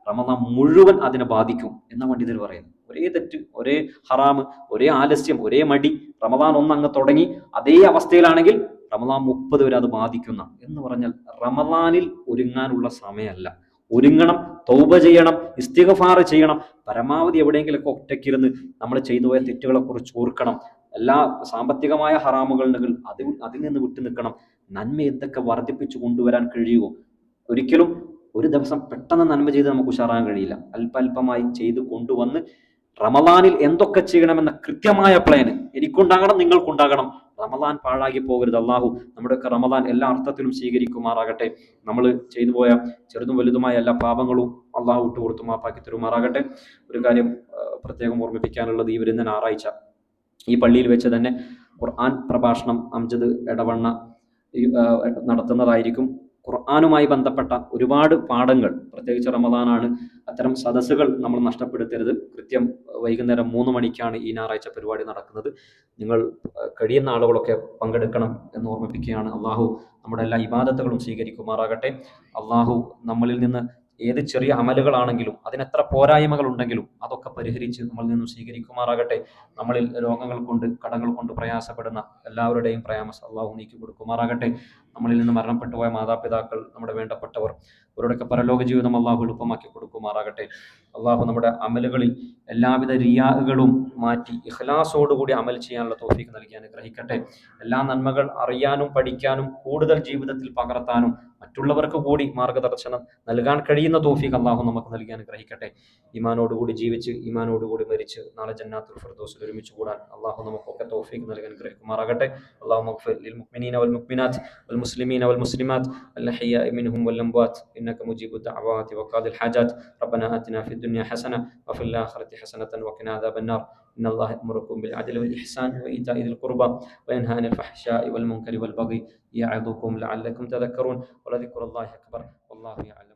റമദാൻ മുഴുവൻ അതിനെ ബാധിക്കും എന്ന പണ്ഡിതർ പറയുന്നു. ഒരേ തെറ്റ്, ഒരേ ഹറാമ്, ഒരേ ആലസ്യം, ഒരേ മടി, റമദാൻ ഒന്നങ്ങ് തുടങ്ങി അതേ അവസ്ഥയിലാണെങ്കിൽ റമദാൻ 30 വരെ അത് ബാധിക്കുന്ന എന്ന് പറഞ്ഞാൽ റമദാനിൽ ഒരുങ്ങാനുള്ള സമയമല്ല. ഒരുങ്ങണം, തൗബ ചെയ്യണം, ഇസ്തിഗ്ഫാർ ചെയ്യണം. പരമാവധി എവിടെയെങ്കിലൊക്കെ ഒറ്റയ്ക്കിരുന്ന് നമ്മൾ ചെയ്തു പോയ തെറ്റുകളെ കുറിച്ച് ഓർക്കണം. എല്ലാ സാമ്പത്തികമായ ഹറാമുകളുണ്ടെങ്കിൽ അതിൽ നിന്ന് വിട്ടു നിൽക്കണം. നന്മ എന്തൊക്കെ വർദ്ധിപ്പിച്ചു കൊണ്ടുവരാൻ കഴിയുമോ? ഒരിക്കലും ഒരു ദിവസം പെട്ടെന്ന് നന്മ ചെയ്ത് നമുക്ക് ഉഷാറാൻ കഴിയില്ല. അല്പമായി ചെയ്ത് കൊണ്ടുവന്ന് റമദാനിൽ എന്തൊക്കെ ചെയ്യണമെന്ന കൃത്യമായ പ്ലാന് എനിക്കുണ്ടാകണം, നിങ്ങൾക്കുണ്ടാകണം. റമദാൻ പാഴാകി പോകരുത്. അള്ളാഹു നമ്മുടെയൊക്കെ റമദാൻ എല്ലാ അർത്ഥത്തിലും സ്വീകരിക്കുമാറാകട്ടെ. നമ്മൾ ചെയ്തു പോയ ചെറുതും വലുതുമായ എല്ലാ പാപങ്ങളും അള്ളാഹു വിട്ടുകൊടുത്തു മാപ്പാക്കി തരുമാറാകട്ടെ. ഒരു കാര്യം പ്രത്യേകം ഓർമ്മിപ്പിക്കാനുള്ളത്, ഈ വരുന്ന ഞായറാഴ്ച ഈ പള്ളിയിൽ വെച്ച് തന്നെ ഖുർആൻ പ്രഭാഷണം അംജദ് എടവണ്ണ നടത്തുന്നതായിരിക്കും. ഖുർആനുമായി ബന്ധപ്പെട്ട ഒരുപാട് പാഠങ്ങൾ, പ്രത്യേകിച്ച് റമദാനാണ്, അത്തരം സദസ്സുകൾ നമ്മൾ നഷ്ടപ്പെടുത്തരുത്. കൃത്യം വൈകുന്നേരം 3 മണിക്കാണ് ഈ ഞായറാഴ്ച പരിപാടി നടക്കുന്നത്. നിങ്ങൾ കഴിയുന്ന ആളുകളൊക്കെ പങ്കെടുക്കണം എന്ന് ഓർമ്മിപ്പിക്കുകയാണ്. അള്ളാഹു നമ്മുടെ എല്ലാ ഇബാദത്തുകളും സ്വീകരിക്കുമാറാകട്ടെ. അള്ളാഹു നമ്മളിൽ നിന്ന് ഏത് ചെറിയ അമലുകളാണെങ്കിലും അതിനെത്ര പോരായ്മകൾ ഉണ്ടെങ്കിലും അതൊക്കെ പരിഹരിച്ച് നമ്മളിൽ നിന്നും സ്വീകരിക്കുമാറാകട്ടെ. നമ്മളിൽ രോഗങ്ങൾ കൊണ്ട്, കടങ്ങൾ കൊണ്ട് പ്രയാസപ്പെടുന്ന എല്ലാവരുടെയും പ്രയാസം അള്ളാഹു നീക്കി കൊടുക്കുമാറാകട്ടെ. നമ്മളിൽ നിന്ന് മരണപ്പെട്ടു പോയ മാതാപിതാക്കൾ, നമ്മുടെ വേണ്ടപ്പെട്ടവർ, അവരുടെയൊക്കെ പരലോക ജീവിതം അള്ളാഹു എളുപ്പമാക്കി കൊടുക്കുമാറാകട്ടെ. അള്ളാഹു നമ്മുടെ അമലുകളിൽ എല്ലാവിധ റിയാകളും മാറ്റി ഇഖ്ലാസോടുകൂടി അമൽ ചെയ്യാനുള്ള തൗഫീഖ് നൽകി അനുഗ്രഹിക്കട്ടെ. എല്ലാ നന്മകൾ അറിയാനും പഠിക്കാനും കൂടുതൽ ജീവിതത്തിൽ പകർത്താനും മറ്റുള്ളവർക്ക് കൂടി മാർഗദർശനം നൽകാൻ കഴിയുന്ന തൗഫീഖ് അള്ളാഹു നമുക്ക് നൽകി അനുഗ്രഹിക്കട്ടെ. ഈമാനോടുകൂടി ജീവിച്ച് ഈമാനോടുകൂടി മരിച്ച് നാളെ ജന്നാത്തുൽ ഫിർദൗസിൽ ഒരുമിച്ച് കൂടാൻ അള്ളാഹു നമുക്കൊക്കെ തൗഫീഖ് നൽകി അനുഗ്രഹിക്കുമാറാകട്ടെ. അല്ലാഹു മഗ്ഫിർ ലിൽ മുഅ്മിനീന വൽ മുഅ്മിനാത്ത് വൽ മുസ്ലിമീന വൽ മുസ്ലിമാത്ത് വൽ അഹ്യാഇ മിൻഹും വൽ അംവാത്ത് ഇന്നക മുജീബു ദഅവാതി വഖാദിൽ ഹാജാത്ത്. റബ്ബനാ ആതിനാ ഫിദ് ദുനിയ ഹസന വഫിൽ ആഖിറതി ഹസനതൻ വഖിനാ അദാബന്നാർ. إن الله يأمركم بالعدل والإحسان وإيتاء ذي القربى وينهى عن الفحشاء والمنكر والبغي يعظكم لعلكم تذكرون ولذكر الله أكبر والله يعلم